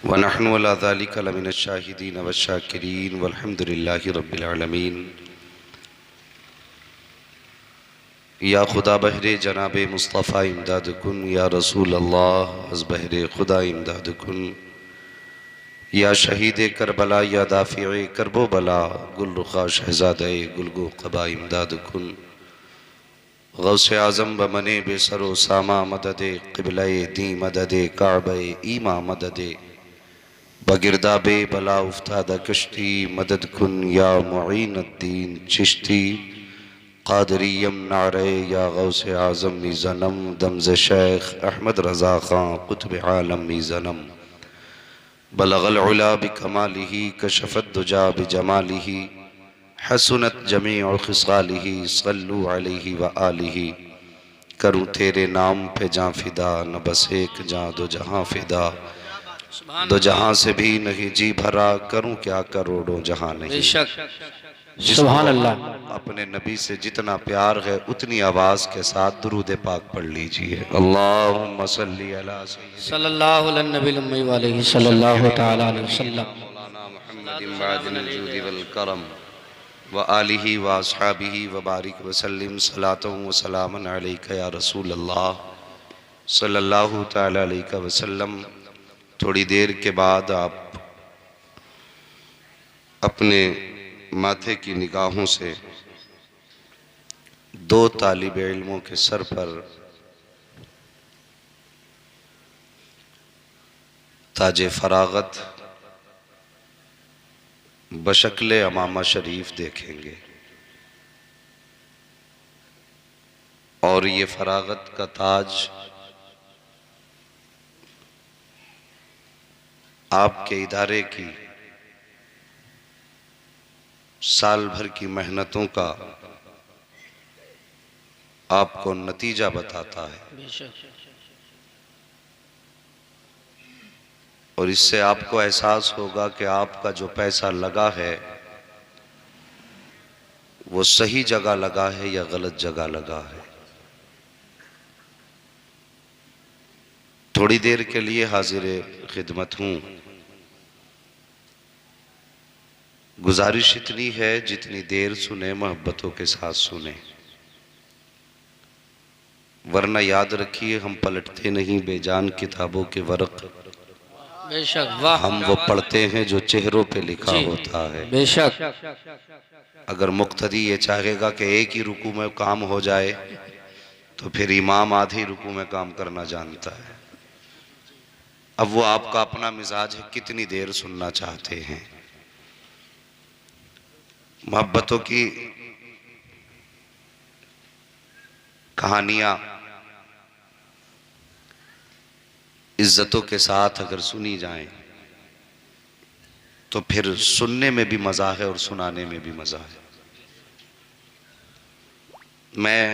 व नहनु अला ज़ालिका लमिन शाहिदीन व शाकिरीन वल्हम्दुलिल्लाहि रब्बिल आलमीन। या खुदा बहरे जनाब मुस्तफ़ा इमदाद कुन, या रसूल अल्लाह अज़ बहरे खुदा इमदाद कुन, या शहीद करबला या दाफ़िए करबो बला गुल रुखा शहज़ादे गुलगो क़बा इमदाद कुन। गौसे आज़म बमने बेसरो सामा मददे क़िबले दी मददे काबे ईमा मददे बगिरदाबे बला उफ्तादा कश्ती मदद कुन या मुईनुद्दीन चिश्ती क़ादरियम नारे या गौसे आज़म मीज़नम दमज़ शेख अहमद रज़ा ख़ां क़ुत्ब आलम मीज़नम बलगल उला बिकमालिही कशफ़त दुजा बिजमालिही हसनत जमीउ ख़िसालिही सल्लु अलैहि व आलिही। करूँ तेरे नाम पे जाँ फ़िदा, न बस एक जाँ दो जहाँ फ़िदा, दो जहाँ से भी नहीं जी भरा, करूँ क्या करोड़ों जहाँ नहीं। सुभान अल्लाह। अपने नबी से जितना प्यार है उतनी आवाज़ के साथ दुरूद पाक पढ़ लीजिए। अल्लाहुम्मा सल्ली अला सल्लल्लाहु अलैहि सल्लल्लाहु तआला अलैहि वसल्लम। मौलाना मुहम्मदिन बादिल जूदी वल करम व आलिही व अस्हाबिही व बारिक वसल्लिम सलातु व सलामन अलैका या रसूल अल्लाह सल्लल्लाहु तआला अलैहि वसल्लम। थोड़ी देर के बाद आप अपने माथे की निगाहों से दो तालिब इल्मों के सर पर ताजे फरागत बशक्ल अमामा शरीफ देखेंगे और ये फरागत का ताज आपके इदारे की साल भर की मेहनतों का आपको नतीजा बताता है और इससे आपको एहसास होगा कि आपका जो पैसा लगा है वो सही जगह लगा है या गलत जगह लगा है। थोड़ी देर के लिए हाजिर खिदमत हूँ। गुजारिश इतनी है जितनी देर सुने मोहब्बतों के साथ सुने, वरना याद रखिए हम पलटते नहीं बेजान किताबों के वर्क, बेशक वाह। हम वो पढ़ते हैं जो चेहरों पे लिखा होता है। बेशक। अगर मुक्तदी ये चाहेगा कि एक ही रुकू में काम हो जाए तो फिर इमाम आधी रुकू में काम करना जानता है। अब वो आपका अपना मिजाज है, कितनी देर सुनना चाहते हैं। मोहब्बतों की कहानियां इज्जतों के साथ अगर सुनी जाएं तो फिर सुनने में भी मजा है और सुनाने में भी मजा है। मैं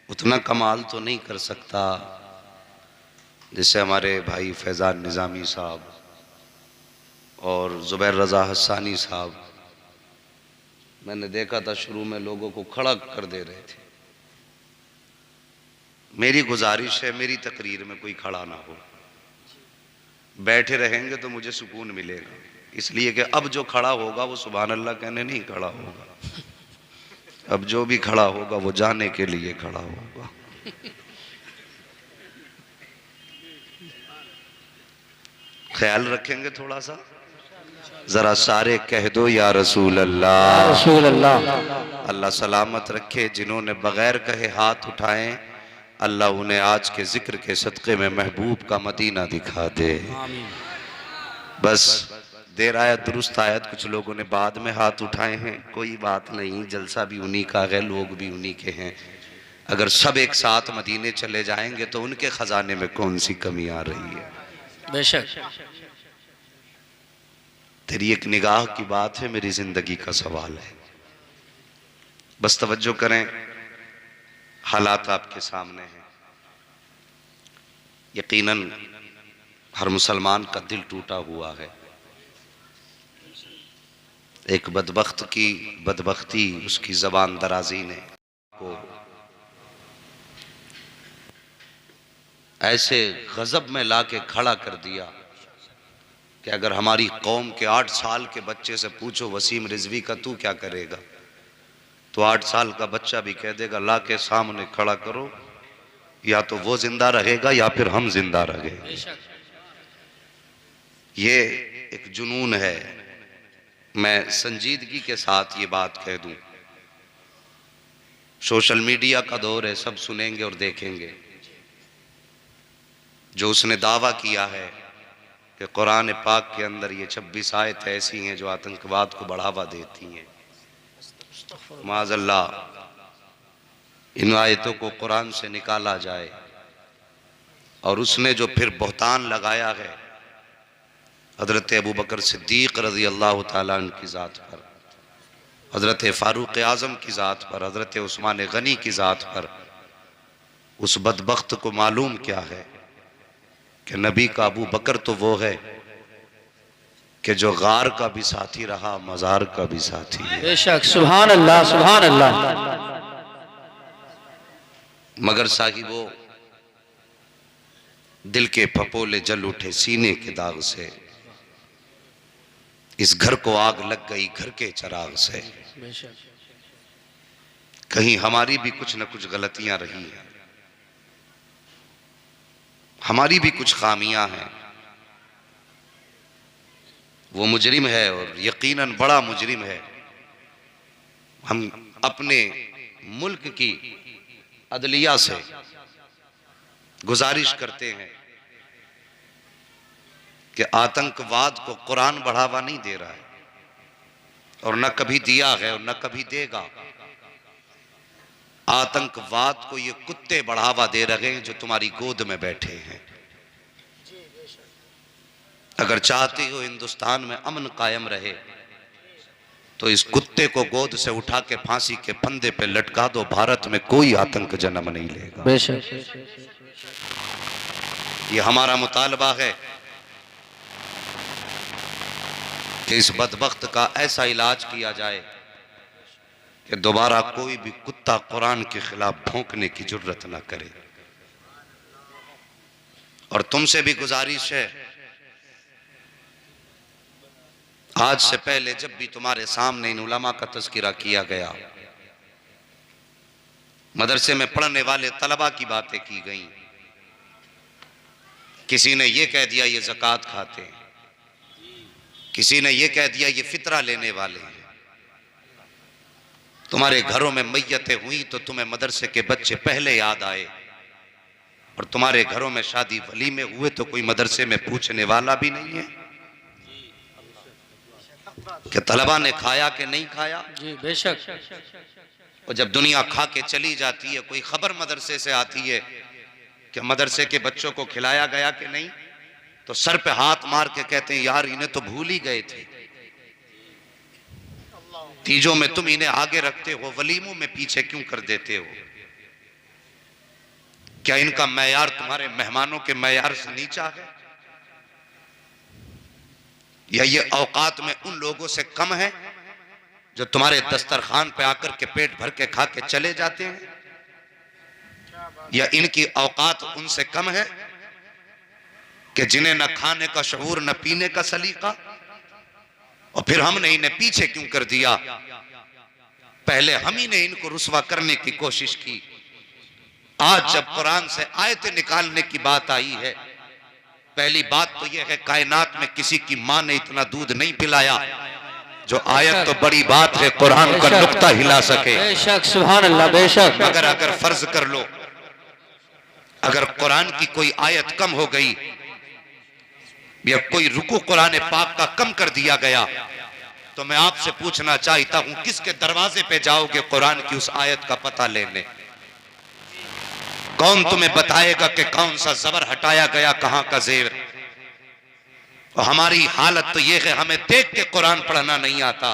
उतना कमाल तो नहीं कर सकता जैसे हमारे भाई फैज़ान निज़ामी साहब और ज़ुबैर रज़ा हस्सानी साहब। मैंने देखा था शुरू में लोगों को खड़ा कर दे रहे थे। मेरी गुजारिश है मेरी तकरीर में कोई खड़ा ना हो, बैठे रहेंगे तो मुझे सुकून मिलेगा, इसलिए कि अब जो खड़ा होगा वो सुभान अल्लाह कहने नहीं खड़ा होगा, अब जो भी खड़ा होगा वो जाने के लिए खड़ा होगा। ख्याल रखेंगे थोड़ा सा, जरा सारे कह दो या रसूल अल्लाह। रसूल अल्लाह। अल्लाह सलामत रखे। जिन्होंने बगैर कहे हाथ उठाए अल्लाह उन्हें आज के जिक्र के सदक़े में महबूब का मदीना दिखा दे। बस देर आयत दुरुस्त आयत, कुछ लोगों ने बाद में हाथ उठाए हैं, कोई बात नहीं, जलसा भी उन्हीं का है, लोग भी उन्हीं के हैं। अगर सब एक साथ मदीने चले जाएंगे तो उनके खजाने में कौन सी कमी आ रही है। बेशक। तेरी एक निगाह की बात है, मेरी जिंदगी का सवाल है। बस तवज्जो करें, हालात आपके सामने हैं। यकीनन हर मुसलमान का दिल टूटा हुआ है। एक बदबख्त की बदबख्ती, उसकी जबान दराजी ने को ऐसे गजब में लाके खड़ा कर दिया कि अगर हमारी कौम के 8 साल के बच्चे से पूछो वसीम रिजवी का तू क्या करेगा, तो 8 साल का बच्चा भी कह देगा ला के सामने खड़ा करो, या तो वो जिंदा रहेगा या फिर हम जिंदा रहेंगे। ये एक जुनून है। मैं संजीदगी के साथ ये बात कह दूं, सोशल मीडिया का दौर है, सब सुनेंगे और देखेंगे। जो उसने दावा किया है कि कुरान पाक के अंदर ये 26 आयत ऐसी हैं जो आतंकवाद को बढ़ावा देती हैं, माज़अल्लाह इन आयतों को कुरान से निकाला जाए। और उसने जो फिर बहतान लगाया है हजरत अबू बकर सिद्दीक रज़ी अल्लाह ताला अन्हु की ज़ात पर, हजरत फारूक आज़म की ज़ात पर, हजरत उस्मान गनी की ज़ात पर, उस बदबख्त को मालूम क्या है कि नबी का अबू बकर तो वो है कि जो गार का भी साथी रहा, मज़ार का भी साथी है। बेशक, सुभान अल्लाह, सुभान अल्लाह। मगर साहिबो, दिल के फपोले जल उठे सीने के दाग से, इस घर को आग लग गई घर के चराग से। कहीं हमारी भी कुछ न कुछ गलतियां रही हैं, हमारी भी कुछ खामियां हैं। वो मुजरिम है और यकीनन बड़ा मुजरिम है। हम अपने मुल्क की अदलिया से गुजारिश करते हैं कि आतंकवाद को कुरान बढ़ावा नहीं दे रहा है, और न कभी दिया है और न कभी देगा। आतंकवाद को ये कुत्ते बढ़ावा दे रहे हैं जो तुम्हारी गोद में बैठे हैं। अगर चाहते हो हिंदुस्तान में अमन कायम रहे तो इस कुत्ते को गोद से उठा के फांसी के फंदे पे लटका दो, भारत में कोई आतंक जन्म नहीं लेगा। ये हमारा मुतालबा है कि इस बदबख्त का ऐसा इलाज किया जाए कि दोबारा कोई भी कुत्ता कुरान के खिलाफ भौंकने की जुर्रत ना करे। और तुमसे भी गुजारिश है, आज से पहले जब भी तुम्हारे सामने इन उलमा का तज़किरा किया गया, मदरसे में पढ़ने वाले तलबा की बातें की गई, किसी ने यह कह दिया ये ज़कात खाते हैं, किसी ने यह कह दिया ये फितरा लेने वाले हैं। तुम्हारे घरों में मैयतें हुई तो तुम्हें मदरसे के बच्चे पहले याद आए, और तुम्हारे घरों में शादी वलीमे हुए तो कोई मदरसे में पूछने वाला भी नहीं है कि तलबा ने खाया कि नहीं खाया। जी बेशक। और जब दुनिया खा के चली जाती है, कोई खबर मदरसे से आती है कि मदरसे के बच्चों को खिलाया गया कि नहीं, तो सर पे हाथ मार के कहते हैं यार इन्हें तो भूल ही गए थे। तीजों में तुम इन्हें आगे रखते हो, वलीमों में पीछे क्यों कर देते हो? क्या इनका मैयार तुम्हारे मेहमानों के मैयार से नीचा है, या ये औकात में उन लोगों से कम है जो तुम्हारे दस्तरखान पे आकर के पेट भर के खा के चले जाते हैं, या इनकी औकात उनसे कम है कि जिन्हें न खाने का शऊर न पीने का सलीका, और फिर हमने इन्हें पीछे क्यों कर दिया? पहले हम ही ने इनको रुस्वा करने की कोशिश की। आज जब कुरान से आयतें निकालने की बात आई है, पहली बात तो यह है कायनात में किसी की मां ने इतना दूध नहीं पिलाया जो आयत तो बड़ी बात है कुरान का नुक्ता हिला सके। बेशक, सुभान अल्लाह, बेशक। मगर अगर फर्ज कर लो अगर कुरान की कोई आयत कम हो गई या कोई रुकू कुरान पाक का कम कर दिया गया, तो मैं आपसे पूछना चाहता हूं किसके दरवाजे पे जाओगे कुरान की उस आयत का पता लेने? कौन तुम्हें बताएगा कि कौन सा जबर हटाया गया, कहां का जेर? और हमारी हालत तो यह है हमें देख के कुरान पढ़ना नहीं आता,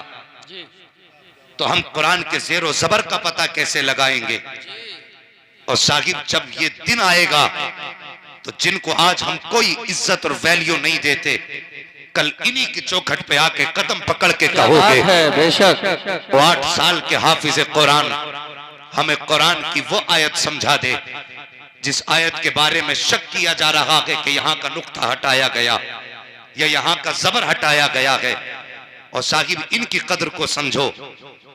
तो हम कुरान के जेर और जबर का पता कैसे लगाएंगे? और साहिब जब ये दिन आएगा तो जिनको आज हम कोई इज्जत और वैल्यू नहीं देते, कल इन्हीं की चौखट पे आके कदम पकड़ के कहोगे बेशक। वो 8 साल के हाफिज कुरान हमें कुरान की वो आयत समझा दे जिस आयत के बारे में शक किया जा रहा है कि यहाँ का नुक्ता हटाया गया, या यहाँ का जबर हटाया गया है। और साहिब इनकी कदर को समझो,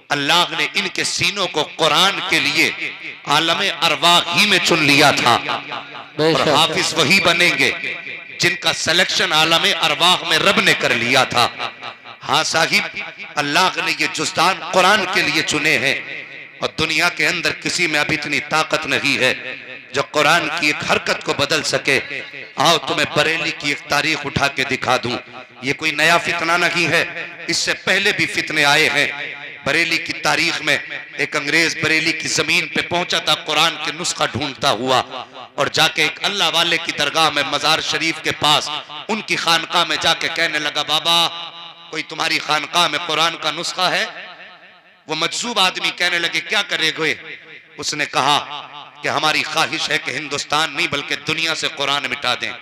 अल्लाह ने इनके सीनों को कुरान के लिए आलम अरवाह ही में चुन लिया था और हाफिज वही बनेंगे जिनका सिलेक्शन आलम अरवाह में रब ने कर लिया था। हाँ साहिब, अल्लाह ने ये जुज़दान कुरान के लिए चुने हैं और दुनिया के अंदर किसी में अभी इतनी ताकत नहीं है जो कुरान की एक हरकत को बदल सके। आओ तुम्हें बरेली की एक तारीख उठा के दिखा दूं। ये कोई नया फितना नहीं है, इससे पहले भी फितने आए हैं। बरेली की तारीख में एक अंग्रेज बरेली की जमीन पे पहुंचा था कुरान के नुस्खा ढूंढता हुआ और जाके एक अल्लाह वाले की दरगाह में मजार शरीफ के पास उनकी खानकाह में जाके कहने लगा, बाबा कोई तुम्हारी खानकाह में कुरान का नुस्खा है? वो मजसूब आदमी कहने लगे, क्या करेगे? उसने कहा कि हमारी ख्वाहिश है कि हिंदुस्तान नहीं बल्कि दुनिया से कुरान मिटा दें।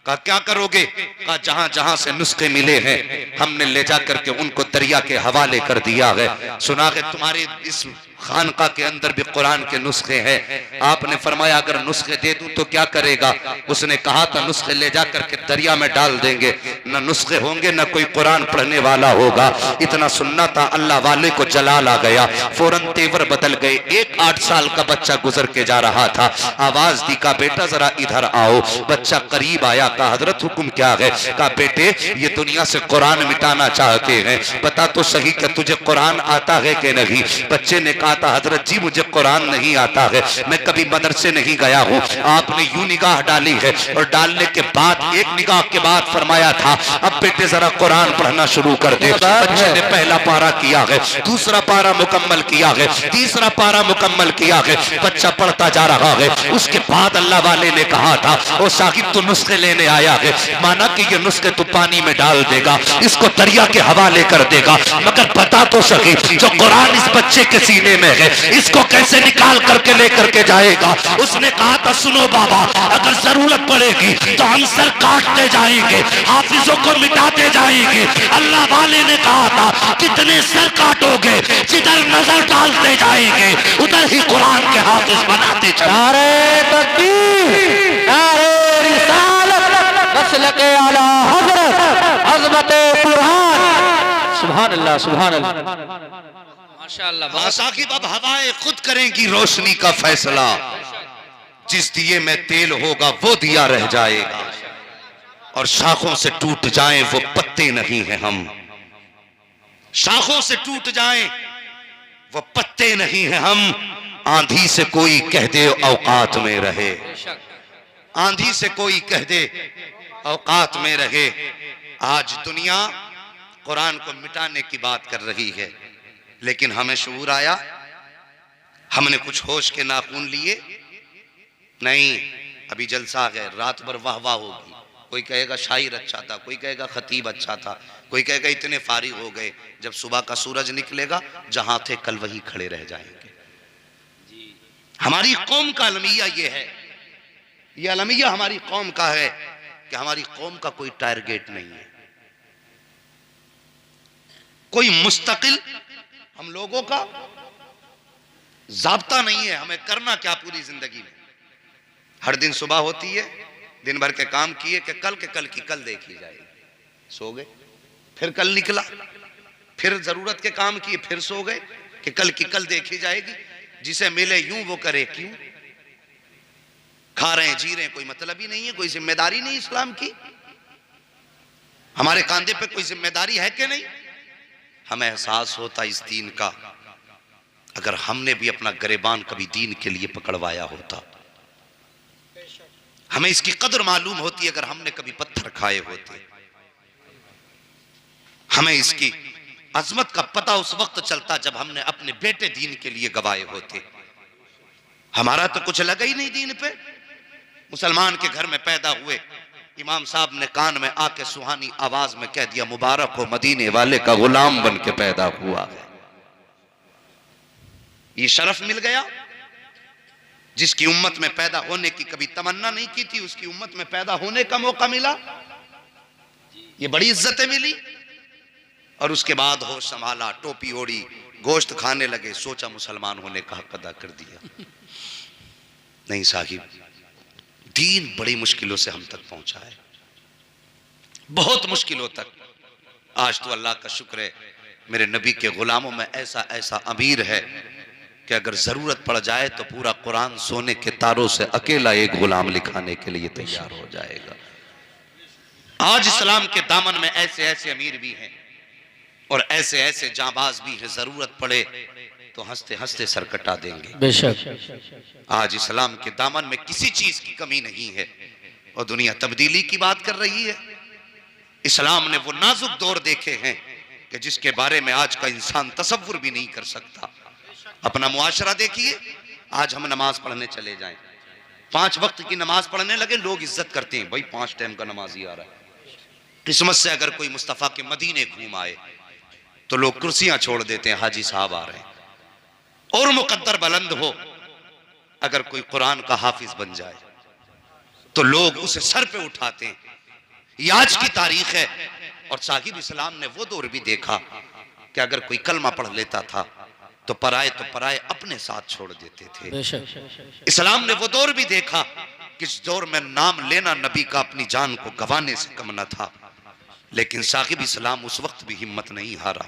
कहा क्या करोगे? कहा जहां जहां से नुस्खे मिले हैं हमने ले जा करके उनको दरिया के हवाले कर दिया है। सुना है तुम्हारे इस खानका के अंदर भी कुरान के नुस्खे हैं। आपने फरमाया अगर नुस्खे दे दूं तो क्या करेगा? उसने कहा था नुस्खे ले जा करके दरिया में डाल देंगे, न नुस्खे होंगे न कोई कुरान पढ़ने वाला होगा। इतना सुनना था, अल्लाह वाले को जलाल आ गया, फौरन तेवर बदल गए। एक 8 साल का बच्चा गुजर के जा रहा था, आवाज दी, कहा बेटा जरा इधर आओ। बच्चा करीब आया, कहा हजरत हुक्म क्या है? कहा बेटे ये दुनिया से कुरान मिटाना चाहते हैं, बता तो सही कि तुझे कुरान आता है कि नहीं? बच्चे ने कहा था हजरत जी मुझे कुरान नहीं आता है, मैं कभी मदरसे नहीं गया हूँ। आपने यूं निगाह डाली है और डालने के बाद एक निगाह के बाद फरमाया था अब बेटे जरा कुरान पढ़ना शुरू कर दे। बच्चे ने पहला पारा किया है, दूसरा पारा मुकम्मल किया है, तीसरा पारा मुकम्मल किया है, बच्चा पढ़ता जा रहा है। उसके बाद अल्लाह वाले ने कहा था ओ साहिब तू नुस्खे लेने आया है, माना कि ये नुस्खे तू पानी में डाल देगा, इसको दरिया के हवाले कर देगा, मगर बता तो सही जो कुरान इस बच्चे के सीने में है इसको कैसे निकाल करके लेकर के जाएगा? उसने कहा था सुनो बाबा, अगर जरूरत पड़ेगी तो हम सर काटते जाएंगे, हाफिजों को मिटाते जाएंगे। अल्लाह वाले ने कहा था कितने सर काटोगे, जिधर नजर डालते जाएंगे उधर ही कुरान के हाफिज बनाते चले। नारे तकबीर, नारे रिसालत, मसलके आला हज़रत, अज़मते कुरान। सुभान अल्लाह, सुभान अल्लाह, माशाअल्लाह। साकिब अब हवाएं खुद करेंगी रोशनी का फैसला, जिस दिए में तेल होगा वो दिया रह जाएगा और शाखों से टूट जाएं वो पत्ते नहीं हैं हम, शाखों से टूट जाएं वो पत्ते नहीं हैं हम। आंधी से कोई कह दे औकात में रहे, आंधी से कोई कह दे औकात में रहे। आज दुनिया कुरान को मिटाने की बात कर रही है, लेकिन हमें शऊर आया? हमने कुछ होश के नाखून लिए? नहीं, अभी जलसा है, रात भर वाह वाह होगी। कोई कहेगा शायर अच्छा था, कोई कहेगा खतीब अच्छा था, कोई कहेगा इतने फारिग हो गए। जब सुबह का सूरज निकलेगा जहां थे कल वही खड़े रह जाएंगे। हमारी कौम का अलमिया ये है, ये अलमिया हमारी कौम का है कि हमारी कौम का कोई टारगेट नहीं है, कोई मुस्तकिल हम लोगों का जाब्ता नहीं है। हमें करना क्या पूरी जिंदगी में? हर दिन सुबह होती है, दिन भर के काम किए कि कल के कल की कल देखी जाएगी, सो गए, फिर कल निकला, फिर जरूरत के काम किए, फिर सो गए कि कल की कल देखी जाएगी। जिसे मिले यूं वो करे क्यों? खा रहे हैं जी रहे हैं, कोई मतलब ही नहीं है, कोई जिम्मेदारी नहीं इस्लाम की। हमारे कांधे पे कोई जिम्मेदारी है कि नहीं? हमें एहसास होता इस दीन का, अगर हमने भी अपना गिरबान कभी दीन के लिए पकड़वाया होता। हमें इसकी कदर मालूम होती अगर हमने कभी पत्थर खाए होते। हमें इसकी अजमत का पता उस वक्त चलता जब हमने अपने बेटे दीन के लिए गवाए होते। हमारा तो कुछ लगा ही नहीं दीन पे। मुसलमान के घर में पैदा हुए, इमाम साहब ने कान में आके सुहानी आवाज में कह दिया मुबारक हो मदीने वाले का गुलाम बन के पैदा हुआ है। ये शरफ मिल गया। जिसकी उम्मत में पैदा होने की कभी तमन्ना नहीं की थी, उसकी उम्मत में पैदा होने का मौका मिला, ये बड़ी इज्जतें मिली। और उसके बाद होश संभाला, टोपी ओढ़ी, गोश्त खाने लगे, सोचा मुसलमान होने का हक अदा कर दिया। नहीं साहिब, दीन बड़ी मुश्किलों से हम तक पहुंचा है, बहुत मुश्किलों तक। आज तो अल्लाह का शुक्र है मेरे नबी के गुलामों में ऐसा ऐसा अमीर है कि अगर जरूरत पड़ जाए तो पूरा कुरान सोने के तारों से अकेला एक गुलाम लिखाने के लिए तैयार हो जाएगा। आज इस्लाम के दामन में ऐसे ऐसे अमीर भी हैं और ऐसे ऐसे जांबाज भी हैं, जरूरत पड़े तो हंसते हंसते सर कटा देंगे। बेशक आज इस्लाम के दामन में किसी चीज की कमी नहीं है और दुनिया तब्दीली की बात कर रही है। इस्लाम ने वो नाजुक दौर देखे हैं कि जिसके बारे में आज का इंसान तसव्वुर भी नहीं कर सकता। अपना मुआशरा देखिए, आज हम नमाज पढ़ने चले जाएं, 5 वक्त की नमाज पढ़ने लगे, लोग इज्जत करते हैं, भाई 5 टाइम का नमाजी आ रहा है। किस्मत से अगर कोई मुस्तफा के मदीने घूम आए तो लोग कुर्सियां छोड़ देते हैं, हाजी साहब आ रहे हैं। और मुकद्दर बुलंद हो, अगर कोई कुरान का हाफिज बन जाए तो लोग उसे सर पे उठाते हैं। ये आज की तारीख है। और साहिब इस्लाम ने वो दौर भी देखा कि अगर कोई कलमा पढ़ लेता था तो पराए अपने साथ छोड़ देते थे। इस्लाम ने वो दौर भी देखा कि इस दौर में नाम लेना नबी का अपनी जान को गंवाने से कम न था। लेकिन साहिब इस्लाम उस वक्त भी हिम्मत नहीं हारा।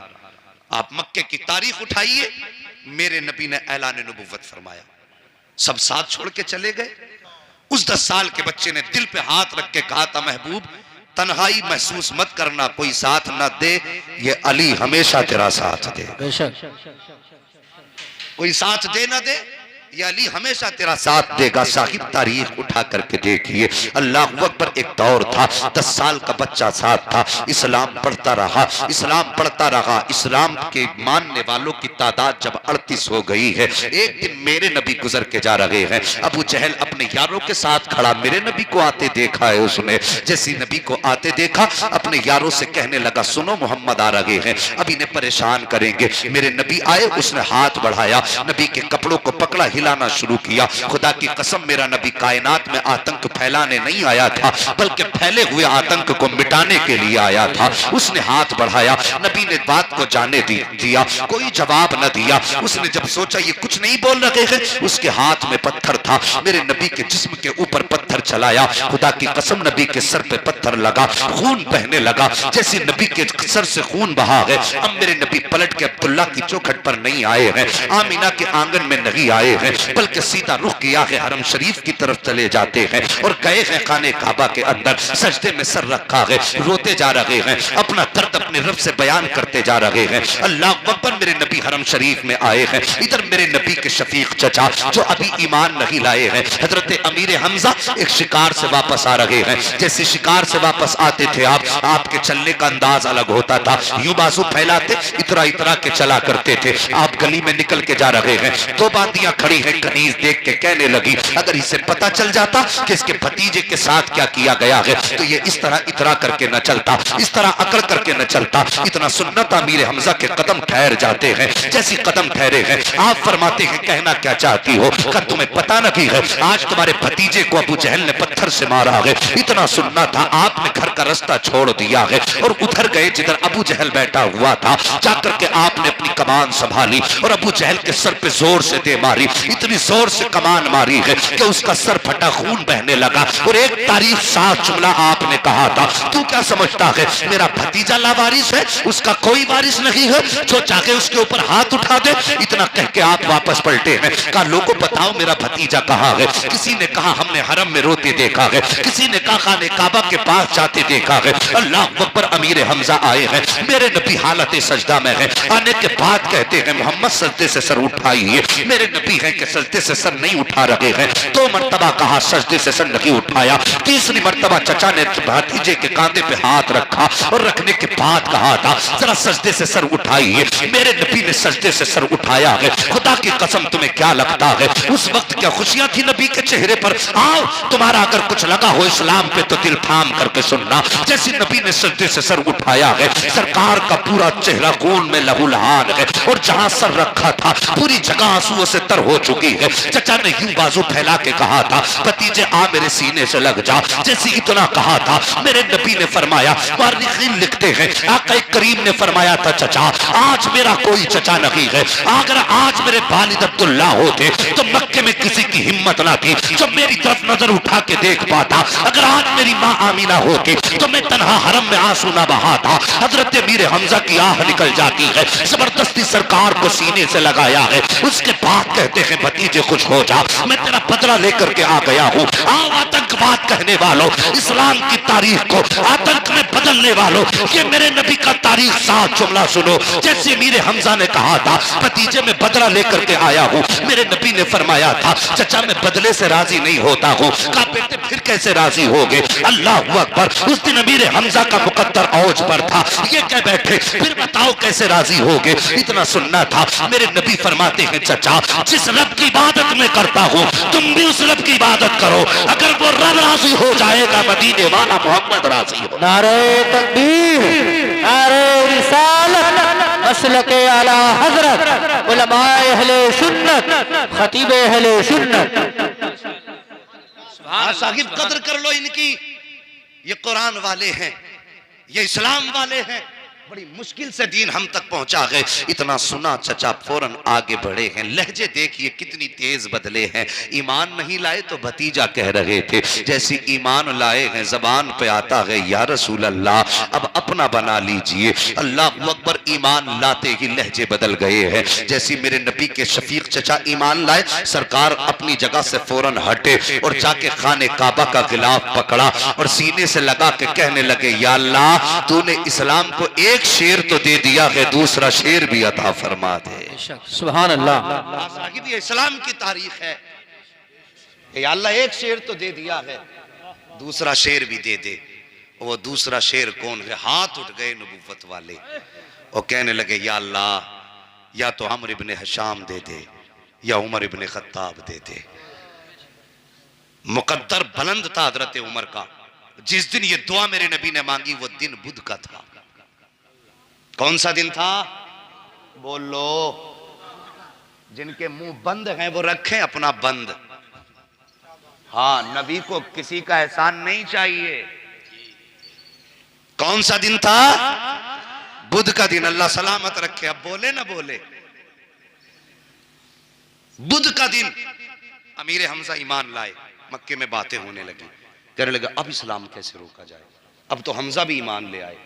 आप मक्के की तारीख उठाइए, मेरे नबी ने ऐलान नबुव्वत फरमाया, सब साथ छोड़ के चले गए। उस 10 साल के बच्चे ने दिल पे हाथ रख के कहा था, महबूब तन्हाई महसूस मत करना, कोई साथ ना दे, ये अली हमेशा तेरा साथ दे। कोई साथ दे ना दे, ये अली हमेशा तेरा साथ देगा। साहिब तारीख उठा करके देखिए, अल्लाह अकबर, एक दौर था, 10 साल का बच्चा साथ था, इस्लाम पढ़ता रहा, इस्लाम पढ़ता रहा। इस्लाम के मानने वालों की तादाद जब 38 हो गई है, एक दिन मेरे नबी गुजर के जा रहे हैं, अबू जहल अपने यारों के साथ खड़ा, मेरे नबी को आते देखा है उसने। जैसे नबी को आते देखा, अपने यारों से कहने लगा, सुनो मोहम्मद आ रहे हैं, अब इन्हें परेशान करेंगे। मेरे नबी आए, उसने हाथ बढ़ाया, नबी के कपड़ों को पकड़ा, हिलाना शुरू किया। खुदा की कसम, मेरा नबी कायनात में आतंक फैलाने नहीं आया था, बल्कि फैले हुए आतंक को मिटाने के लिए आया था। उसने हाथ बढ़ाया, नबी ने बात को जाने दिया, कोई जवाब न दिया। उसने जब सोचा ये कुछ नहीं बोल रहे हैं, उसके हाथ में पत्थर था, मेरे नबी के जिस्म के ऊपर पत्थर चलाया। खुदा की कसम, नबी के सर पे पत्थर लगा, खून बहने लगा। जैसे नबी के सर से खून बहा है, अब मेरे नबी पलट के अब्दुल्ला की चौखट पर नहीं आए हैं, आमीना के आंगन में नहीं आए हैं, बल्कि सीधा रुख किया है हरम शरीफ की तरफ चले जाते हैं और गए हैं खाने काबा के अंदर, सजदे में सर रखा है, रोते जा रहे हैं, अपना दर्द अपने रब से बयान करते जा रहे हैं। अल्लाह अकबर, मेरे नबी हरम शरीफ में आए हैं। इधर मेरे नबी के शफीक चचा जो अभी ईमान नहीं लाए हैं, हजरत अमीर हमजा, एक शिकार से वापस आ रहे हैं। जैसे शिकार से वापस आते थे आप, आपके चलने का अंदाज अलग होता था, यूं बाजू फैलाते, इतरा इतरा के चला करते थे। आप गली में निकल के जा रहे हैं, 2 बांदियां खड़ी हैं, कनीज देख के कहने लगी, अगर इसे पता चल जाता कि इसके भतीजे के साथ क्या किया गया है तो ये इस तरह इतरा करके न चलता, इस तरह अकड़ करके न चलता। इतना सुन्नत अमीर हमजा के कदम ठहर जाते हैं। जैसी कदम ठहरे हैं, आप फरमाते हैं, कहना क्या चाहती हो? क्या तुम्हें पता नहीं है आज तुम्हारे भतीजे को अबू जहल ने पत्थर से मारा है? इतना सुनना था, आपने घर का रास्ता छोड़ दिया है और उधर गए जिधर अबू जहल बैठा हुआ था। जाकर के आपने अपनी कमान संभाली और अबू जहल के सर पे जोर से दे मारी। इतनी जोर से कमान मारी है कि उसका सर फटा, खून बहने लगा। और एक तारीफ साफ जुमला आपने कहा था, तू क्या समझता है मेरा भतीजा लावारिस है? उसका कोई वारिस नहीं है, जो चाहे उसके ऊपर हाथ उठा दे। इतना कह के आप वापस पलटे हैं। कहा, लोगों बताओ मेरा भतीजा कहाँ है? किसी ने कहा हमने हरम में रोते देखा है, किसी ने कहा खाने काबा के पास जाते देखा है। अल्लाह अकबर, अमीर हमजा आए हैं, मेरे नबी हालत सजदा में है। आने के बाद कहते हैं, मोहम्मद सजदे से सर उठाइए। मेरे नबी हैं कि सजदे से सर नहीं उठा रहे हैं। 2 मरतबा कहा, सजदे से सर नहीं उठाया। 3री मरतबा चचा ने भतीजे के कांधे पे हाथ रखा और रखने के बाद कहा था, जरा सजदे से सर उठाइए। मेरे नबी ने सजदे से सर उठाया है। खुदा की कसम, तुम्हें क्या लगता है उस वक्त क्या खुशियां थी नबी के चेहरे पर? आओ, तुम्हारा अगर कुछ लगा हो इस्लाम पे तो दिल थाम करके सुनना। जैसे नबी ने सजदे से सर उठाया है, सरकार का पूरा चेहरा खून में लहूलुहान है और जहां सर रखा था पूरी जगह आंसुओं से तर हो चुकी है। चचा ने यूं बाजू फैला के कहा था, भतीजे आ मेरे सीने से लग जा। जैसे इतना कहा था, मेरे नबी ने फरमाया, मुअर्रिखीन लिखते हैं, आका करीम ने फरमाया था, चचा आज मेरा कोई चचा नहीं है। अगर आज मेरे वालिद अब्दुल्ला होते तो मक्के में किसी की हिम्मत ना थी जो मेरी तरफ नजर उठा के देख पाता। अगर आज मेरी माँ आमीना होती तो मैं तन्हा हरम में आंसू ना बहाता। हजरत मीर हमजा की आह निकल जाती है, जबरदस्ती सरकार को सीने से लगाया है। उसके बाद कहते हैं, भतीजे खुश हो जा, मैं तेरा बदला लेकर के आ गया हूँ। आओ आतंकवाद कहने वालों, इस्लाम की तारीख को आतंक में बदलने वालों, ये मेरे नबी का तारीख साथ जुमला सुनो। जैसे मीर हमजा ने कहा था, भतीजे में बदला लेकर के आया हूँ, मेरे नबी ने फरमाया था, चचा मैं बदले से राजी नहीं होता हूँ। कहा बेटे फिर कैसे राजी होगे? अल्लाह अकबर। उस दिन मीर हमजा का मुकद्दर औज पर था, ये कह बैठे फिर बताओ कैसे राजी होगे? इतना सुनना था। मेरे नबी फरमाते हैं, चचा जिस रब की इबादत में करता हूँ तुम भी उस रब की इबादत करो। अगर वो रब राजी हो जाएगा, मदीने वाला मोहम्मद राजी हो। नारे तकबीर, नारे रिसालत, मसलके आला हजरत, उलमाए अहले सुन्नत, खतीबे अहले सुन्नत। साहिब कदर कर लो इनकी, ये कुरान वाले हैं, ये इस्लाम वाले हैं। बड़ी मुश्किल से दीन हम तक पहुंचा गए। इतना सुना चचा फौरन आगे बढ़े हैं। लहजे देखिए कितनी तेज बदले हैं। ईमान नहीं लाए तो भतीजा कह रहे थे, जैसे ईमान लाए हैं जबान पे आता है या रसूल अल्लाह अब अपना बना लीजिए। अल्लाह अकबर। ईमान लाते ही लहजे बदल गए हैं। जैसे मेरे नबी के शफीक चचा ईमान लाए, सरकार अपनी जगह से फौरन हटे और जाके खाने काबा का गिलाफ पकड़ा और सीने से लगा के कहने लगे, या अल्लाह तूने इस्लाम को एक शेर तो दे दिया है, दूसरा शेर भी अता फरमा दे। सुभान अल्लाह। साहिब ये इस्लाम की तारीख है। या अल्लाह एक शेर तो दे दिया है, दूसरा शेर भी दे दे। वो दूसरा शेर कौन है? हाथ उठ गए नबूवत वाले और कहने लगे, या अल्लाह या तो अमर इब्ने हशाम दे दे या उमर इब्ने खत्ताब दे दे। मुकद्दर बुलंद था हजरत उमर का। जिस दिन ये दुआ मेरे नबी ने मांगी वो दिन बुध का था। कौन सा दिन था? बोलो। जिनके मुंह बंद हैं वो रखें अपना बंद। हाँ, नबी को किसी का एहसान नहीं चाहिए। कौन सा दिन था? बुध का दिन। अल्लाह सलामत रखे। अब बोले ना बोले। बुध का दिन अमीर हमजा ईमान लाए। मक्के में बातें होने लगी। कहने लगे अब इस्लाम कैसे रोका जाए? अब तो हमजा भी ईमान ले आए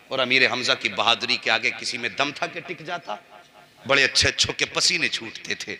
और अमीर हमजा की बहादुरी के आगे किसी में दम था कि टिक जाता? बड़े अच्छे अच्छों के पसीने छूटते थे।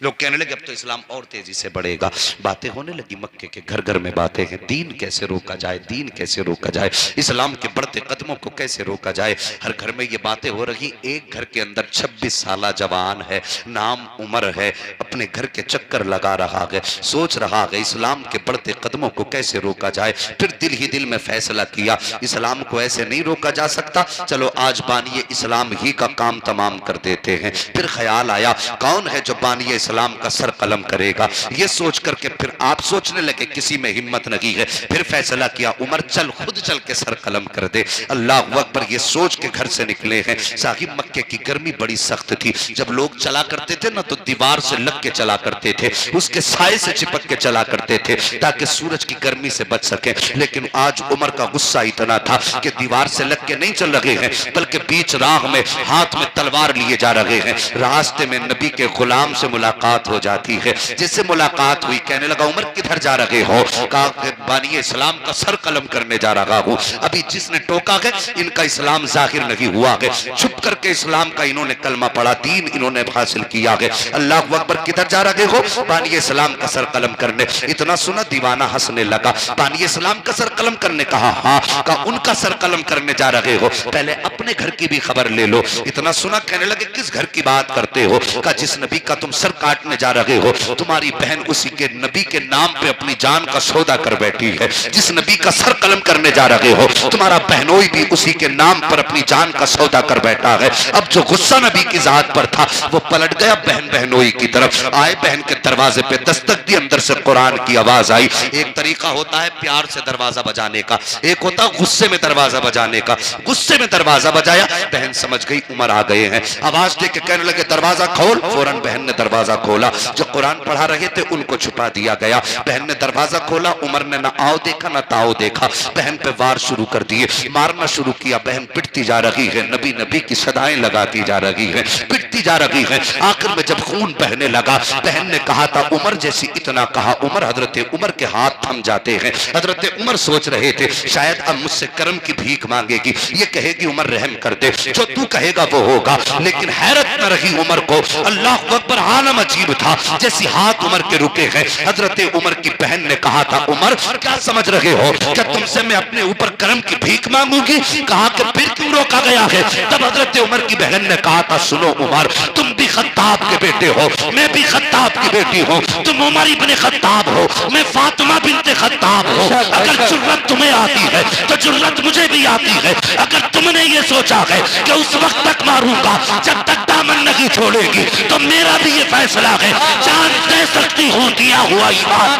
लोग कहने लगे अब तो इस्लाम और तेजी से बढ़ेगा। बातें होने लगी मक्के के घर घर में बातें हैं, दीन कैसे रोका जाए, दीन कैसे रोका जाए, इस्लाम के बढ़ते कदमों को कैसे रोका जाए। हर घर में ये बातें हो रही। एक घर के अंदर 26 साला जवान है, नाम उमर है, अपने घर के चक्कर लगा रहा है, सोच रहा है इस्लाम के बढ़ते कदमों को कैसे रोका जाए। फिर दिल ही दिल में फैसला किया, इस्लाम को ऐसे नहीं रोका जा सकता, चलो आज बानिए इस्लाम ही का काम तमाम कर देते हैं। फिर ख्याल आया कौन है जो बानिए इस्लाम का सर कलम करेगा। ये सोच करके फिर आप सोचने लगे किसी में हिम्मत नहीं है। फिर फैसला किया उमर चल खुद चल के सर कलम कर दे। अल्लाह अकबर। ये सोच के घर से निकले हैं। साहिब मक्के की गर्मी बड़ी सख्त थी। जब लोग चला करते थे ना तो दीवार से लग के चला करते थे, उसके साए से चिपक के चला करते थे ताकि सूरज की गर्मी से बच सके। लेकिन आज उमर का गुस्सा इतना था कि दीवार से लग के नहीं चल रहे हैं बल्कि बीच राह में हाथ में तलवार लिए जा रहे हैं। रास्ते में नबी के गुलाम से मुलाकात हो जाती है। जिससे मुलाकात हुई कहने लगा उमर किधर जा रहे हो? कहा बानी इस्लाम का सर कलम करने जा रहा हूँ। अभी जिसने टोका है इनका इस्लाम जाहिर नहीं हुआ है। छुप करके इस्लाम का इन्होंने कलमा पढ़ा, दीन इन्होंने हासिल किया है। अल्लाह अकबर। किधर जा रहे हो? बानी इस्लाम का सर कलम करने। इतना सुना दीवाना हंसने लगा। बानी इस्लाम का सर कलम करने? कहा हाँ। कहा उनका सर कलम करने जा रहे हो, पहले अपने घर की भी खबर ले लो। इतना सुना कहने लगे किस घर की बात करते हो? कहा जिस नबी का तुम सर काटने जा रहे हो तुम्हारी बहन उसी के नबी के नाम पे अपनी जान का सौदा कर बैठी है। जिस नबी का सर कलम करने जा रहे हो तुम्हारा बहनोई भी उसी के नाम पर अपनी जान का सौदा कर बैठा है। अब जो गुस्सा नबी की जात पर था वो पलट गया बहन बहनोई की तरफ। आए बहन के दरवाजे पे दस्तक दी, अंदर से कुरान की आवाज आई। एक तरीका होता है प्यार से दरवाजा बजाने का, एक होता है गुस्से में दरवाजा बजाने का। गुस्से में दरवाजा बजाया, बहन समझ गई उमर आ गए हैं। आवाज दे के कहने लगे दरवाजा खोल। फौरन बहन ने दरवाजा खोला, जो कुरान पढ़ा रहे थे उनको छुपा दिया गया। बहन ने दरवाजा खोला, उमर ने ना आओ देखा ना ताओ देखा, बहन पे वार शुरू कर दिए, मारना शुरू किया। बहन पिटती जा रही है, नबी नबी की सदाएं लगाती जा रही है, पिटती जा रही है। आखिर में जब खून बहने लगा, बहन ने कहा था उमर जैसी इतना कहा, उमर हजरत उमर के हाथ थम जाते हैं। हजरत उमर सोच रहे थे शायद अब मुझसे कर्म की भीख मांगेगी, ये कहेगी उमर रहम कर दे, जो तू कहेगा वो होगा। लेकिन हैरत न रही उमर को, अल्लाह अकबर, आलम अजीब था। जैसी हाथ उमर के रुके हैं, हजरत उमर की बहन ने कहा था उमर क्या समझ रहे हो, क्या तुमसे मैं अपने ऊपर कर्म की भीख मांगूंगी? कहा कि फिर क्यों रोका गया है? तब हजरत उमर की बहन ने कहा था सुनो उमर, तुम भी खत्ताब के बेटे हो, मैं भी खत्ताब की बेटी हूँ, तुम उमर इब्ने खत्ताब हो, मैं फातिमा बिन्ते खत्ताब हूँ। अगर जुर्रत तुम्हें आती है तो जुर्रत मुझे भी आती है। अगर तुमने ये सोचा है कि उस वक्त तक मारूंगा जब तक दामन नहीं छोड़ेगी, तो मेरा भी ये फैसला है, जान दे सकती हूँ, दिया हुआ ईमान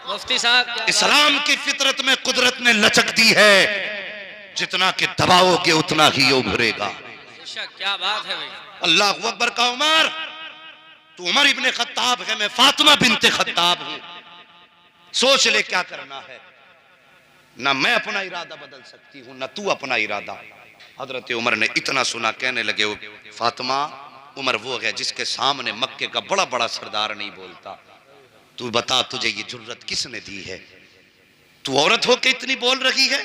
मुफ्ती साहब। इस्लाम की फितरत में कुदरत ने लचक दी है, जितना कि दबाओगे उतना ही उभरेगा। क्या बात है भाई। अल्लाह अकबर का उमर, तू उमर इब्ने खत्ताब है, मैं फातिमा बिन्ते खत्ताब हूं। सोच ले क्या करना है, ना मैं अपना इरादा बदल सकती हूं ना तू अपना इरादा। हजरत उमर ने इतना सुना, कहने लगे फातिमा, उमर वो है जिसके सामने मक्के का बड़ा बड़ा सरदार नहीं बोलता। तू बता तुझे ये जुर्रत किसने दी है? तू औरत होके इतनी बोल रही है?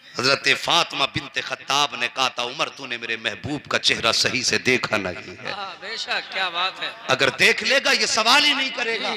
हजरत फातिमा बिन्ते खत्ताब ने कहा था उमर तूने मेरे महबूब का चेहरा सही से देखा नहीं है। बेशक, क्या बात है। अगर देख लेगा ये सवाल ही नहीं करेगा।